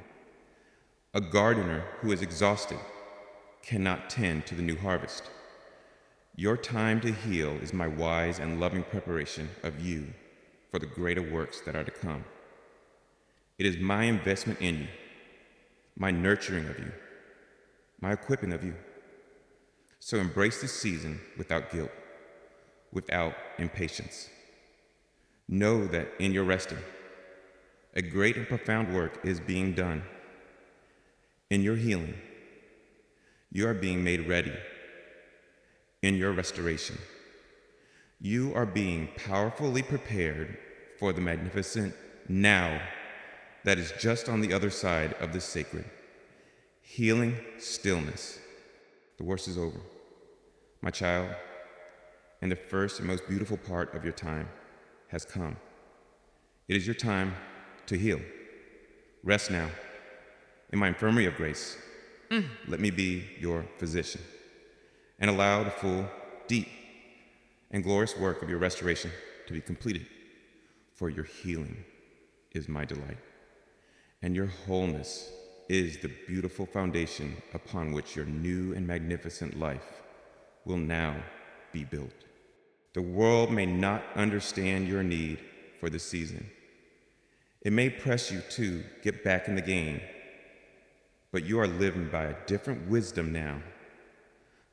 S1: A gardener who is exhausted cannot tend to the new harvest. Your time to heal is my wise and loving preparation of you for the greater works that are to come. It is my investment in you, my nurturing of you, my equipping of you. So embrace this season without guilt, without impatience. Know that in your resting, a great and profound work is being done. In your healing, you are being made ready. In your restoration, you are being powerfully prepared for the magnificent now that is just on the other side of the sacred. Healing stillness. The worst is over, my child, and the first and most beautiful part of your time has come. It is your time to heal. Rest now. In my infirmary of grace, let me be your physician and allow the full, deep, and glorious work of your restoration to be completed. For your healing is my delight, and your wholeness is the beautiful foundation upon which your new and magnificent life will now be built. The world may not understand your need for the season. It may press you to get back in the game, but you are living by a different wisdom now,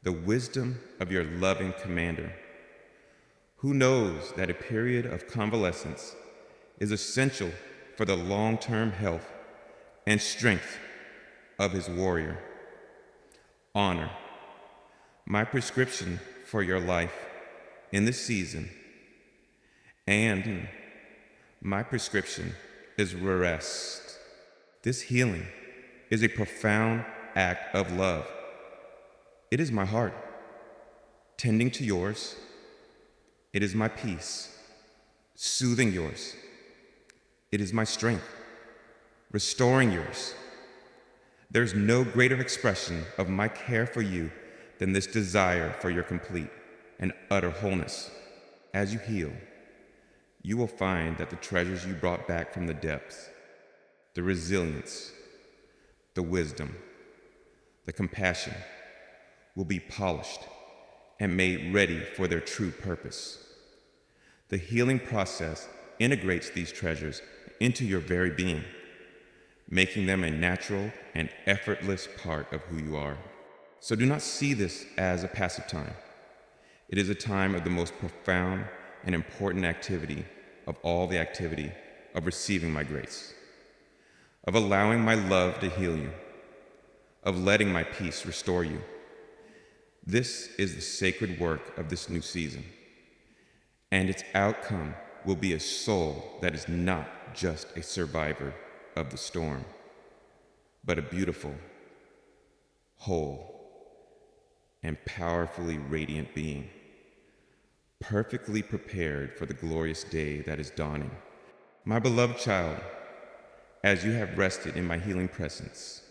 S1: the wisdom of your loving commander, who knows that a period of convalescence is essential for the long-term health and strength of his warrior. Honor my prescription for your life in this season, and my prescription is rest. This healing is a profound act of love. It is my heart tending to yours. It is my peace soothing yours. It is my strength restoring yours. There's no greater expression of my care for you than this desire for your complete and utter wholeness. As you heal, you will find that the treasures you brought back from the depths, the resilience, the wisdom, the compassion, will be polished and made ready for their true purpose. The healing process integrates these treasures into your very being, making them a natural and effortless part of who you are. So do not see this as a passive time. It is a time of the most profound and important activity of all the activity of receiving my grace, of allowing my love to heal you, of letting my peace restore you. This is the sacred work of this new season, and its outcome will be a soul that is not just a survivor of the storm, but a beautiful, whole, and powerfully radiant being, perfectly prepared for the glorious day that is dawning. My beloved child, as you have rested in my healing presence,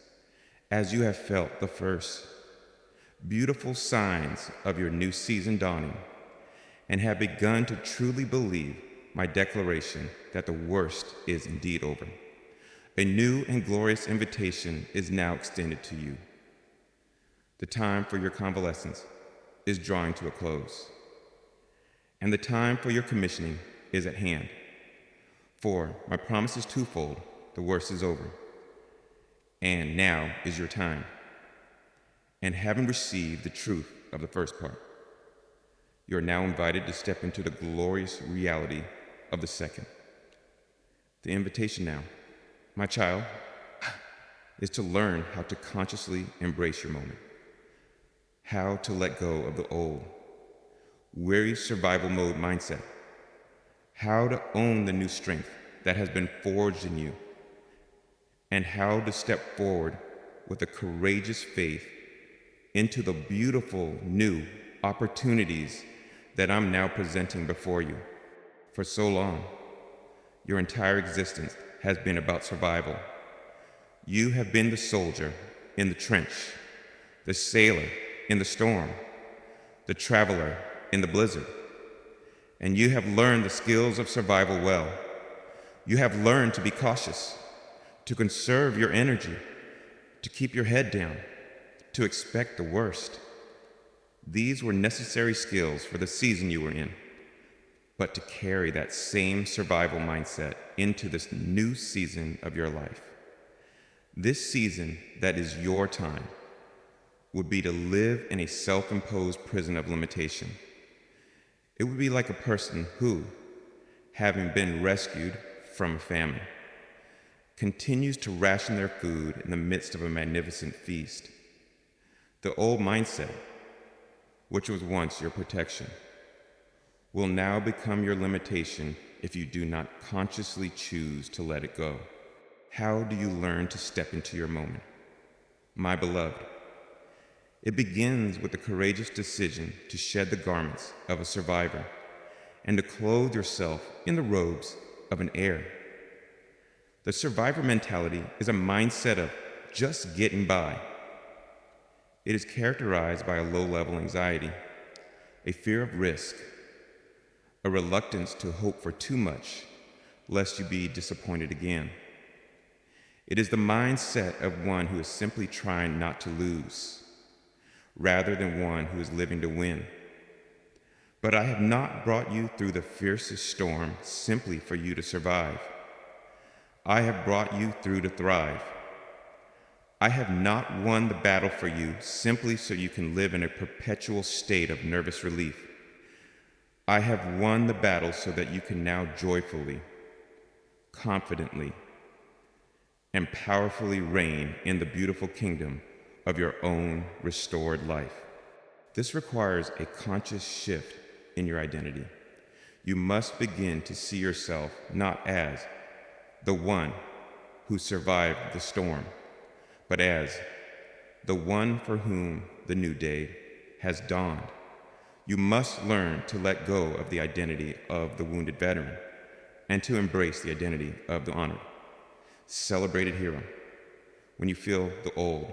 S1: as you have felt the first beautiful signs of your new season dawning, and have begun to truly believe my declaration that the worst is indeed over, a new and glorious invitation is now extended to you. The time for your convalescence is drawing to a close, and the time for your commissioning is at hand. For my promise is twofold: the worst is over, and now is your time. And having received the truth of the first part, you are now invited to step into the glorious reality of the second. The invitation now, my child, is to learn how to consciously embrace your moment, how to let go of the old, weary survival mode mindset, how to own the new strength that has been forged in you, and how to step forward with a courageous faith into the beautiful new opportunities that I'm now presenting before you. For so long, your entire existence has been about survival. You have been the soldier in the trench, the sailor in the storm, the traveler in the blizzard, and you have learned the skills of survival well. You have learned to be cautious, to conserve your energy, to keep your head down, to expect the worst. These were necessary skills for the season you were in, but to carry that same survival mindset into this new season of your life. This season that is your time would be to live in a self-imposed prison of limitation. It would be like a person who, having been rescued from a famine, continues to ration their food in the midst of a magnificent feast. The old mindset, which was once your protection, will now become your limitation if you do not consciously choose to let it go. How do you learn to step into your moment? My beloved, it begins with the courageous decision to shed the garments of a survivor and to clothe yourself in the robes of an heir. The survivor mentality is a mindset of just getting by. It is characterized by a low-level anxiety, a fear of risk, a reluctance to hope for too much, lest you be disappointed again. It is the mindset of one who is simply trying not to lose, rather than one who is living to win. But I have not brought you through the fiercest storm simply for you to survive. I have brought you through to thrive. I have not won the battle for you simply so you can live in a perpetual state of nervous relief. I have won the battle so that you can now joyfully, confidently, and powerfully reign in the beautiful kingdom of your own restored life. This requires a conscious shift in your identity. You must begin to see yourself not as the one who survived the storm, but as the one for whom the new day has dawned. You must learn to let go of the identity of the wounded veteran and to embrace the identity of the honored, celebrated hero. When you feel the old,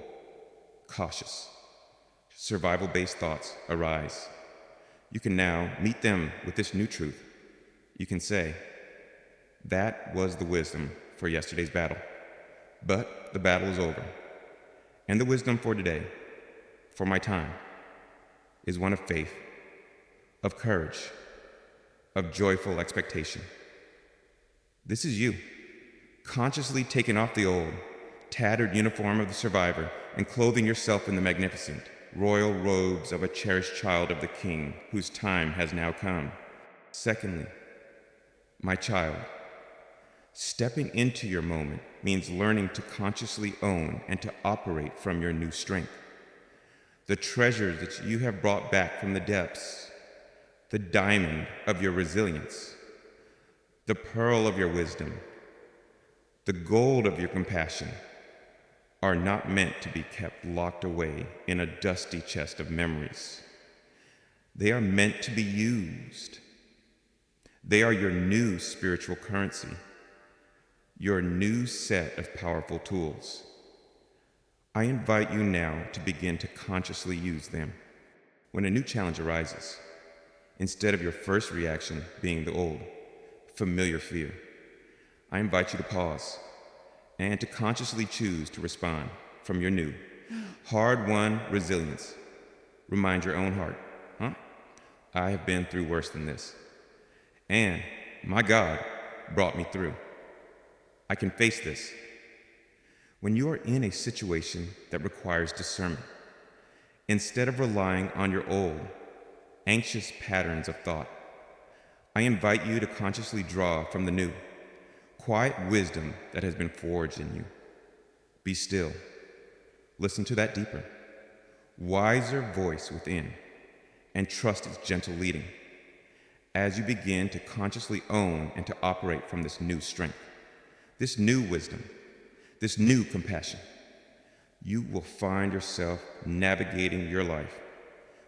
S1: cautious, survival-based thoughts arise, you can now meet them with this new truth. You can say, that was the wisdom for yesterday's battle, but the battle is over. And the wisdom for today, for my time, is one of faith, of courage, of joyful expectation. This is you, consciously taking off the old, tattered uniform of the survivor and clothing yourself in the magnificent, royal robes of a cherished child of the king whose time has now come. Secondly, my child, stepping into your moment means learning to consciously own and to operate from your new strength. The treasures that you have brought back from the depths, the diamond of your resilience, the pearl of your wisdom, the gold of your compassion, are not meant to be kept locked away in a dusty chest of memories. They are meant to be used. They are your new spiritual currency, your new set of powerful tools. I invite you now to begin to consciously use them. When a new challenge arises, instead of your first reaction being the old, familiar fear, I invite you to pause and to consciously choose to respond from your new, hard-won resilience. Remind your own heart, I have been through worse than this. And my God brought me through. I can face this. When you are in a situation that requires discernment, instead of relying on your old, anxious patterns of thought, I invite you to consciously draw from the new, quiet wisdom that has been forged in you. Be still. Listen to that deeper, wiser voice within, and trust its gentle leading as you begin to consciously own and to operate from this new strength, this new wisdom, this new compassion. You will find yourself navigating your life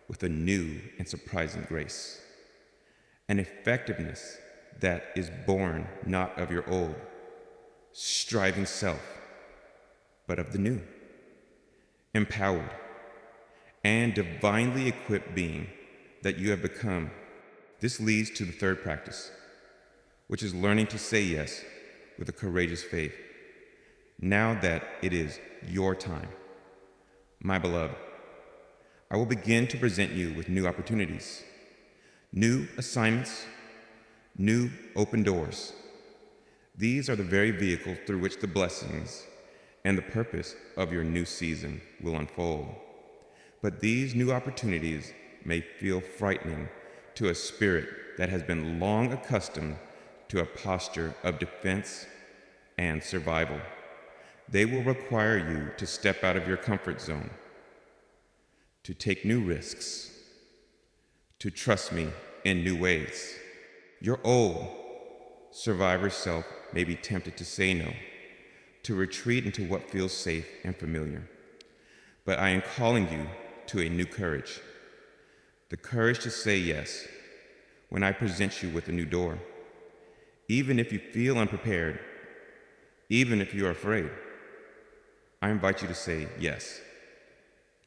S1: with a new and surprising grace, an effectiveness that is born not of your old, striving self, but of the new, empowered, and divinely equipped being that you have become. This leads to the third practice, which is learning to say yes with a courageous faith, now that it is your time. My beloved, I will begin to present you with new opportunities, new assignments, new open doors. These are the very vehicles through which the blessings and the purpose of your new season will unfold. But these new opportunities may feel frightening to a spirit that has been long accustomed to a posture of defense and survival. They will require you to step out of your comfort zone, to take new risks, to trust me in new ways. Your old survivor self may be tempted to say no, to retreat into what feels safe and familiar. But I am calling you to a new courage, the courage to say yes when I present you with a new door. Even if you feel unprepared, even if you are afraid, I invite you to say yes,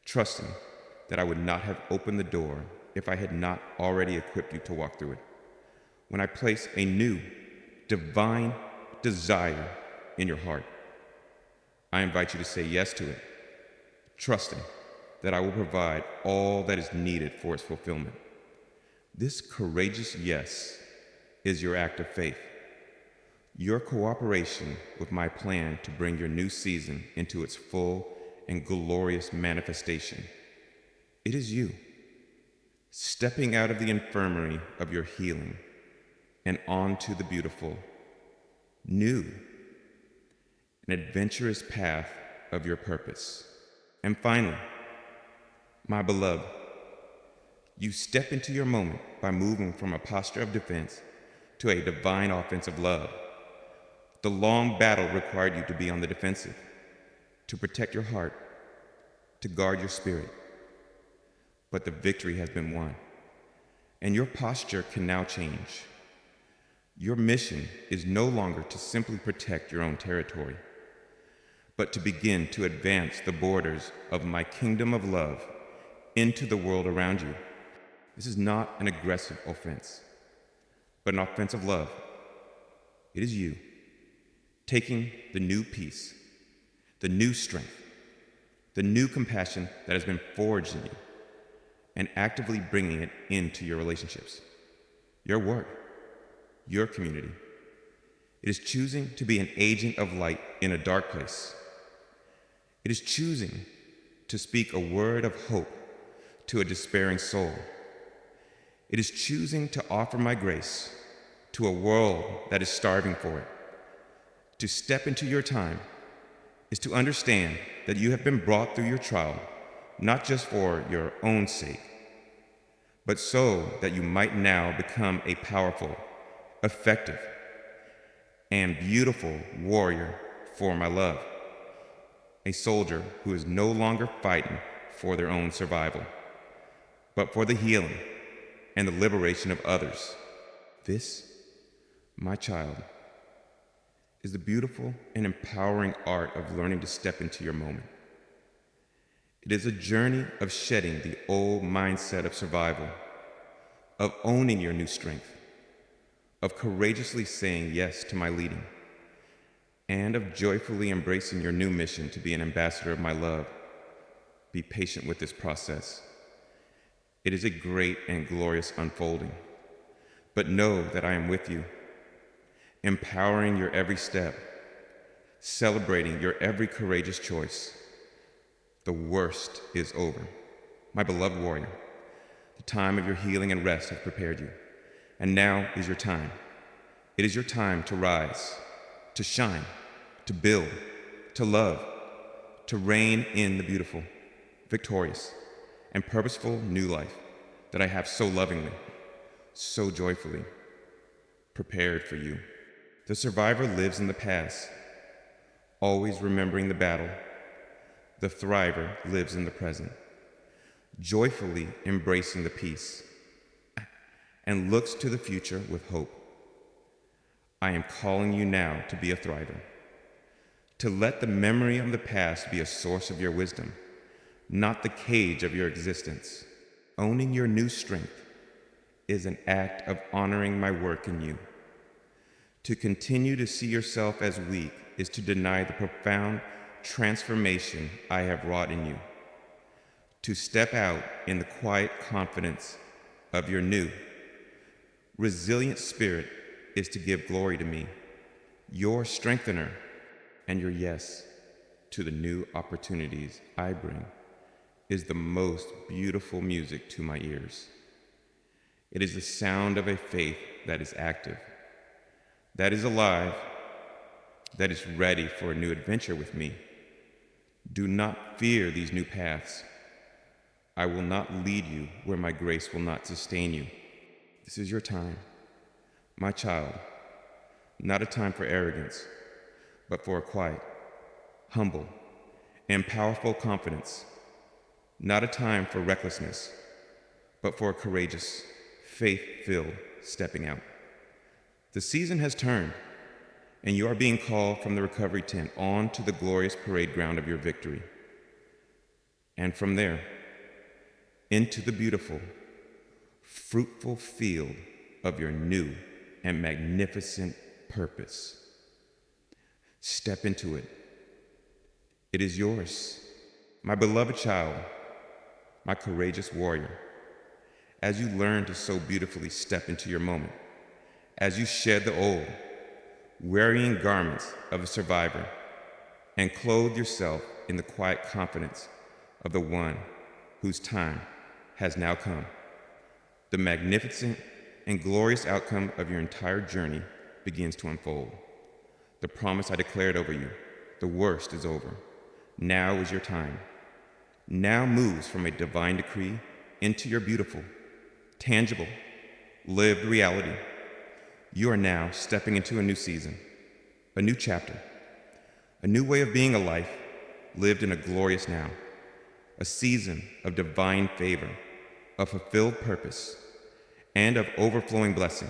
S1: trusting that I would not have opened the door if I had not already equipped you to walk through it. When I place a new, divine desire in your heart, I invite you to say yes to it, trusting that I will provide all that is needed for its fulfillment. This courageous yes is your act of faith, your cooperation with my plan to bring your new season into its full and glorious manifestation. It is you, stepping out of the infirmary of your healing and onto the beautiful, new, and adventurous path of your purpose. And finally, my beloved, you step into your moment by moving from a posture of defense to a divine offensive love. The long battle required you to be on the defensive. to protect your heart, to guard your spirit. But the victory has been won, and your posture can now change. Your mission is no longer to simply protect your own territory, but to begin to advance the borders of my kingdom of love into the world around you. This is not an aggressive offense, but an offensive love. It is you taking the new peace, the new strength, the new compassion that has been forged in you, and actively bringing it into your relationships, your work, your community. It is choosing to be an agent of light in a dark place. It is choosing to speak a word of hope to a despairing soul. It is choosing to offer my grace to a world that is starving for it. To step into your time is to understand that you have been brought through your trial, not just for your own sake, but so that you might now become a powerful, effective, and beautiful warrior for my love. A soldier who is no longer fighting for their own survival, but for the healing and the liberation of others. This, my child, is the beautiful and empowering art of learning to step into your moment. It is a journey of shedding the old mindset of survival, of owning your new strength, of courageously saying yes to my leading, and of joyfully embracing your new mission to be an ambassador of my love. Be patient with this process. It is a great and glorious unfolding, but know that I am with you, empowering your every step, celebrating your every courageous choice. The worst is over. My beloved warrior, the time of your healing and rest has prepared you, and now is your time. It is your time to rise, to shine, to build, to love, to reign in the beautiful, victorious, and purposeful new life that I have so lovingly, so joyfully prepared for you. The survivor lives in the past, always remembering the battle. The thriver lives in the present, joyfully embracing the peace, and looks to the future with hope. I am calling you now to be a thriver, to let the memory of the past be a source of your wisdom, not the cage of your existence. Owning your new strength is an act of honoring my work in you. To continue to see yourself as weak is to deny the profound transformation I have wrought in you. To step out in the quiet confidence of your new, resilient spirit is to give glory to me, your strengthener, and your yes to the new opportunities I bring is the most beautiful music to my ears. It is the sound of a faith that is active, that is alive, that is ready for a new adventure with me. Do not fear these new paths. I will not lead you where my grace will not sustain you. This is your time, my child, not a time for arrogance, but for a quiet, humble, and powerful confidence. Not a time for recklessness, but for a courageous, faith-filled stepping out. The season has turned, and you are being called from the recovery tent on to the glorious parade ground of your victory. And from there, into the beautiful, fruitful field of your new and magnificent purpose. Step into it. It is yours, my beloved child, my courageous warrior. As you learn to so beautifully step into your moment, as you shed the old, wearying garments of a survivor and clothe yourself in the quiet confidence of the one whose time has now come, the magnificent and glorious outcome of your entire journey begins to unfold. The promise I declared over you, the worst is over. Now is your time. Now moves from a divine decree into your beautiful, tangible, lived reality. You are now stepping into a new season, a new chapter, a new way of being a life lived in a glorious now, a season of divine favor, of fulfilled purpose, and of overflowing blessing.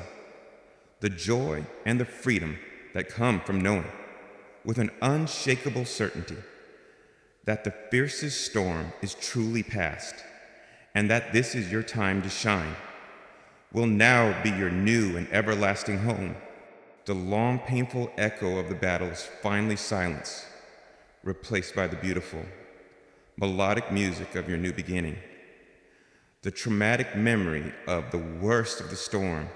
S1: The joy and the freedom that come from knowing with an unshakable certainty that the fiercest storm is truly past, and that this is your time to shine, will now be your new and everlasting home. The long, painful echo of the battle is finally silenced, replaced by the beautiful, melodic music of your new beginning. The traumatic memory of the worst of the storm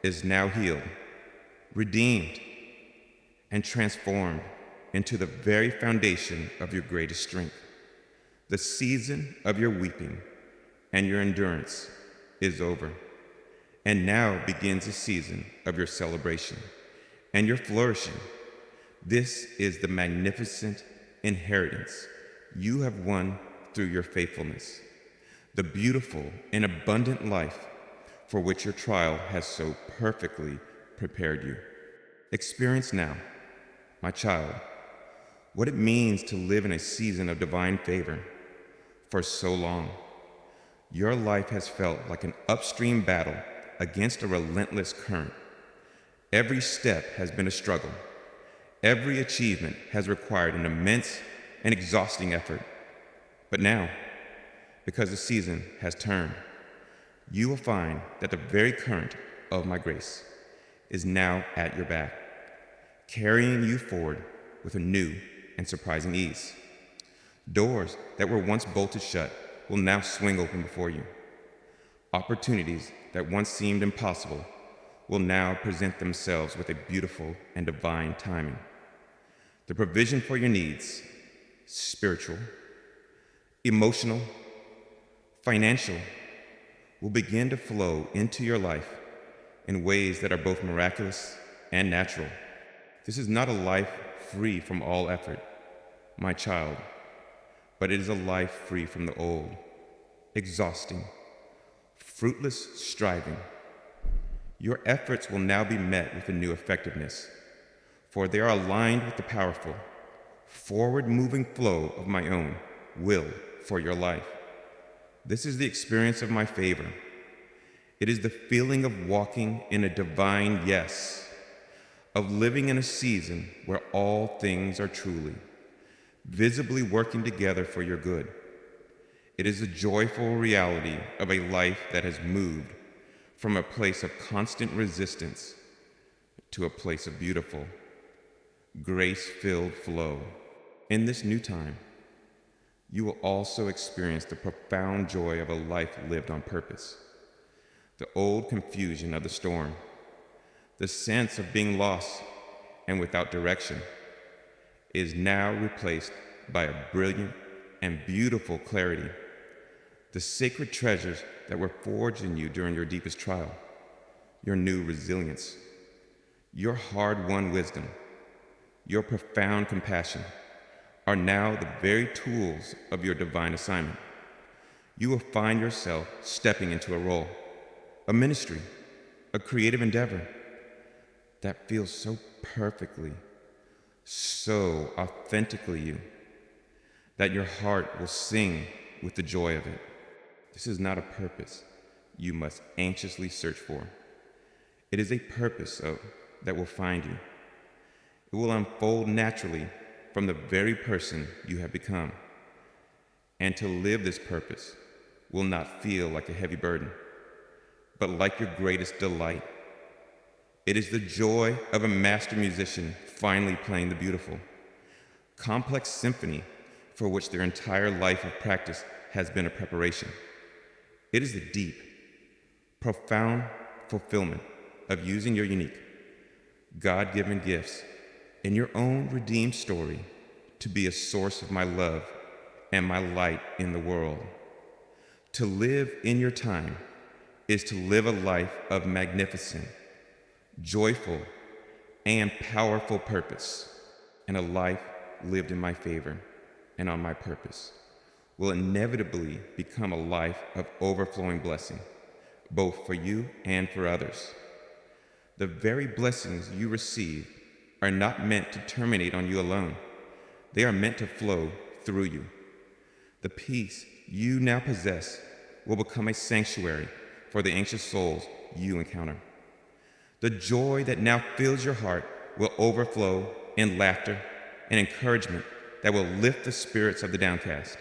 S1: is now healed, redeemed, and transformed into the very foundation of your greatest strength. The season of your weeping and your endurance is over, and now begins a season of your celebration and your flourishing. This is the magnificent inheritance you have won through your faithfulness, the beautiful and abundant life for which your trial has so perfectly prepared you. Experience now, my child, what it means to live in a season of divine favor. For so long, your life has felt like an upstream battle against a relentless current. Every step has been a struggle. Every achievement has required an immense and exhausting effort. But now, because the season has turned, you will find that the very current of my grace is now at your back, carrying you forward with a new and surprising ease. Doors that were once bolted shut will now swing open before you. Opportunities that once seemed impossible will now present themselves with a beautiful and divine timing. The provision for your needs, spiritual, emotional, financial, will begin to flow into your life in ways that are both miraculous and natural. This is not a life free from all effort, my child, but it is a life free from the old, exhausting, fruitless striving. Your efforts will now be met with a new effectiveness, for they are aligned with the powerful, forward-moving flow of my own will for your life. This is the experience of my favor. It is the feeling of walking in a divine yes, of living in a season where all things are truly, visibly working together for your good. It is the joyful reality of a life that has moved from a place of constant resistance to a place of beautiful, grace-filled flow. In this new time, you will also experience the profound joy of a life lived on purpose. The old confusion of the storm, the sense of being lost and without direction, is now replaced by a brilliant and beautiful clarity. The sacred treasures that were forged in you during your deepest trial, your new resilience, your hard-won wisdom, your profound compassion, are now the very tools of your divine assignment. You will find yourself stepping into a role, a ministry, a creative endeavor that feels so perfectly, so authentically you, that your heart will sing with the joy of it. This is not a purpose you must anxiously search for. It is a purpose that will find you. It will unfold naturally from the very person you have become. And to live this purpose will not feel like a heavy burden, but like your greatest delight. It is the joy of a master musician finally playing the beautiful, complex symphony for which their entire life of practice has been a preparation. It is the deep, profound fulfillment of using your unique, God-given gifts in your own redeemed story to be a source of my love and my light in the world. To live in your time is to live a life of magnificent, joyful, and powerful purpose, and a life lived in my favor and on my purpose will inevitably become a life of overflowing blessing, both for you and for others. The very blessings you receive are not meant to terminate on you alone. They are meant to flow through you. The peace you now possess will become a sanctuary for the anxious souls you encounter. The joy that now fills your heart will overflow in laughter and encouragement that will lift the spirits of the downcast.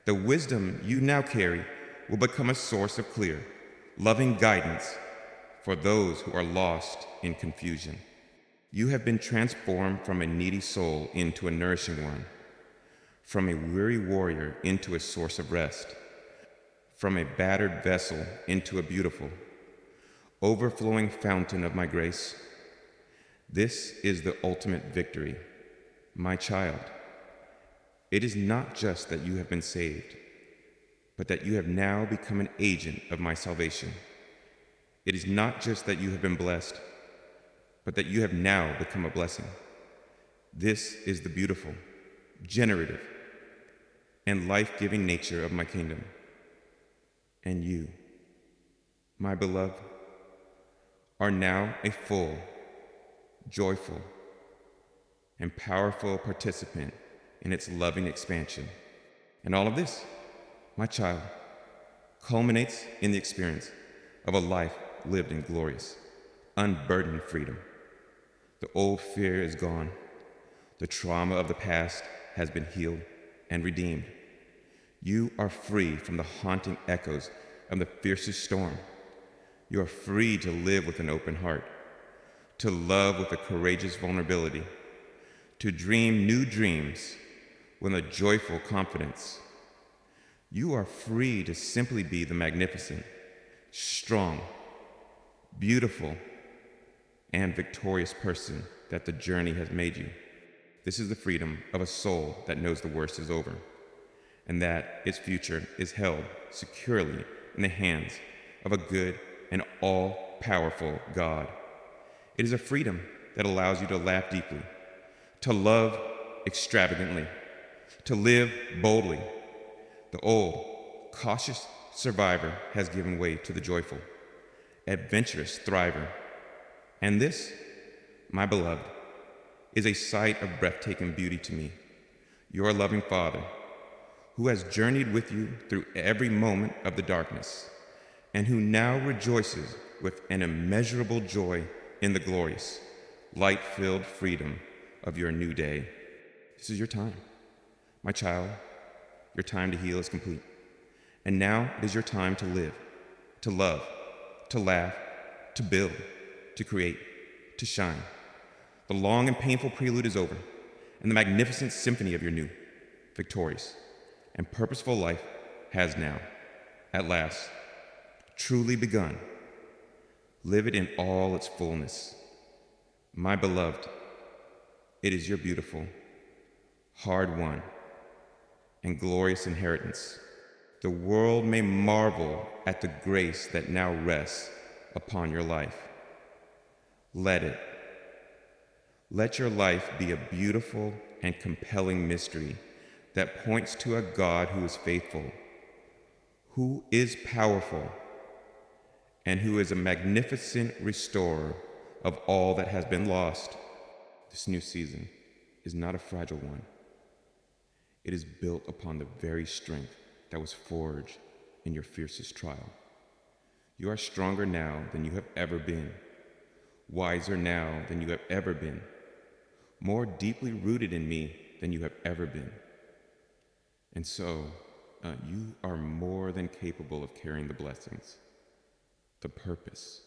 S1: The wisdom you now carry will become a source of clear, loving guidance for those who are lost in confusion. You have been transformed from a needy soul into a nourishing one, from a weary warrior into a source of rest, from a battered vessel into a beautiful, overflowing fountain of my grace. This is the ultimate victory, my child. It is not just that you have been saved, but that you have now become an agent of my salvation. It is not just that you have been blessed, but that you have now become a blessing. This is the beautiful, generative, and life-giving nature of my kingdom. And you, my beloved, are now a full, joyful, and powerful participant in its loving expansion. And all of this, my child, culminates in the experience of a life lived in glorious, unburdened freedom. The old fear is gone. The trauma of the past has been healed and redeemed. You are free from the haunting echoes of the fiercest storm. You are free to live with an open heart, to love with a courageous vulnerability, to dream new dreams with a joyful confidence. You are free to simply be the magnificent, strong, beautiful, and victorious person that the journey has made you. This is the freedom of a soul that knows the worst is over, and that its future is held securely in the hands of a good and all-powerful God. It is a freedom that allows you to laugh deeply, to love extravagantly, to live boldly. The old, cautious survivor has given way to the joyful, adventurous thriver. And this, my beloved, is a sight of breathtaking beauty to me, your loving Father, who has journeyed with you through every moment of the darkness, and who now rejoices with an immeasurable joy in the glorious, light-filled freedom of your new day. This is your time. My child, your time to heal is complete. And now it is your time to live, to love, to laugh, to build, to create, to shine. The long and painful prelude is over, and the magnificent symphony of your new, victorious, and purposeful life has now, at last, truly begun. Live it in all its fullness. My beloved, it is your beautiful, hard-won, and glorious inheritance. The world may marvel at the grace that now rests upon your life. Let it. Let your life be a beautiful and compelling mystery that points to a God who is faithful, who is powerful, and who is a magnificent restorer of all that has been lost. This new season is not a fragile one. It is built upon the very strength that was forged in your fiercest trial. You are stronger now than you have ever been, wiser now than you have ever been, more deeply rooted in me than you have ever been. And so, you are more than capable of carrying the blessings, the purpose,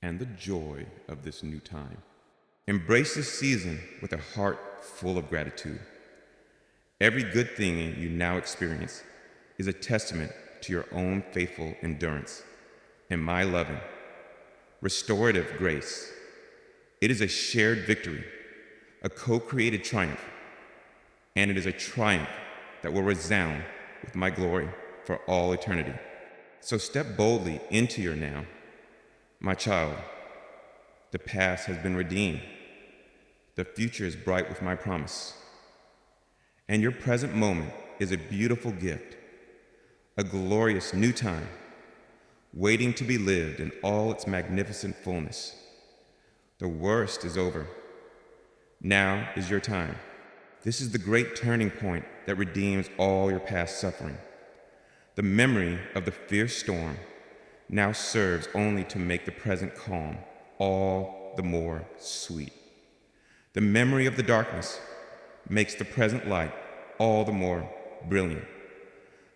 S1: and the joy of this new time. Embrace this season with a heart full of gratitude. Every good thing you now experience is a testament to your own faithful endurance and my loving, restorative grace. It is a shared victory, a co-created triumph, and it is a triumph that will resound with my glory for all eternity. So step boldly into your now. My child, the past has been redeemed. The future is bright with my promise. And your present moment is a beautiful gift, a glorious new time, waiting to be lived in all its magnificent fullness. The worst is over. Now is your time. This is the great turning point that redeems all your past suffering. The memory of the fierce storm now serves only to make the present calm all the more sweet. The memory of the darkness makes the present light all the more brilliant.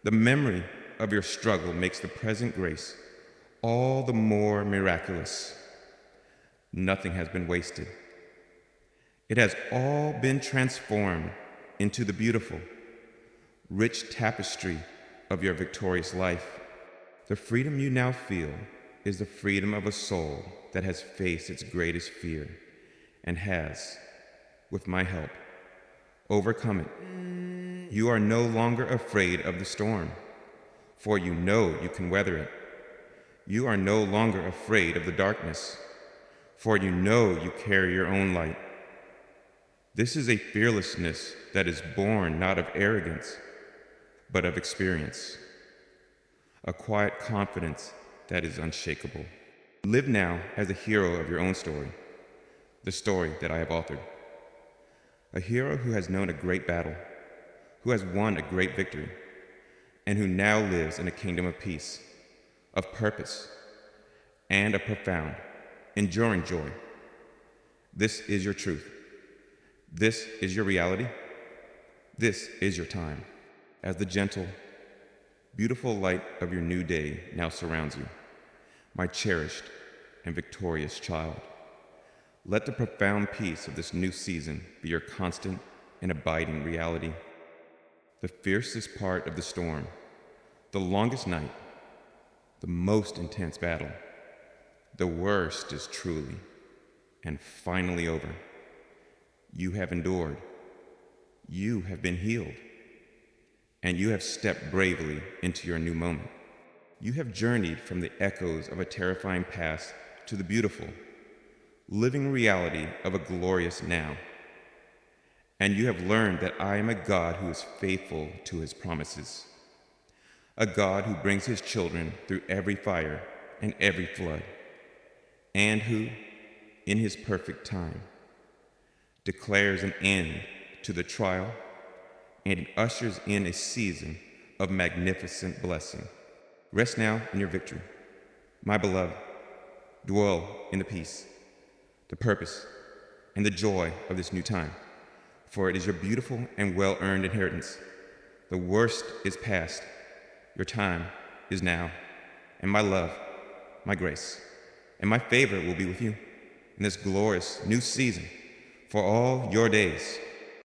S1: The memory of your struggle makes the present grace all the more miraculous. Nothing has been wasted. It has all been transformed into the beautiful, rich tapestry of your victorious life. The freedom you now feel is the freedom of a soul that has faced its greatest fear and has, with my help, overcome it. You are no longer afraid of the storm, for you know you can weather it. You are no longer afraid of the darkness, for you know you carry your own light. This is a fearlessness that is born not of arrogance, but of experience, a quiet confidence that is unshakable. Live now as a hero of your own story, the story that I have authored. A hero who has known a great battle, who has won a great victory, and who now lives in a kingdom of peace, of purpose, and a profound, enduring joy. This is your truth. This is your reality. This is your time. As the gentle, beautiful light of your new day now surrounds you, my cherished and victorious child, let the profound peace of this new season be your constant and abiding reality. The fiercest part of the storm, the longest night, the most intense battle, the worst is truly and finally over. You have endured, you have been healed, and you have stepped bravely into your new moment. You have journeyed from the echoes of a terrifying past to the beautiful, living reality of a glorious now. And you have learned that I am a God who is faithful to his promises, a God who brings his children through every fire and every flood, and who, in his perfect time, declares an end to the trial and ushers in a season of magnificent blessing. Rest now in your victory. My beloved, dwell in the peace, the purpose, and the joy of this new time, for it is your beautiful and well-earned inheritance. The worst is past. Your time is now, and my love, my grace, and my favor will be with you in this glorious new season for all your days.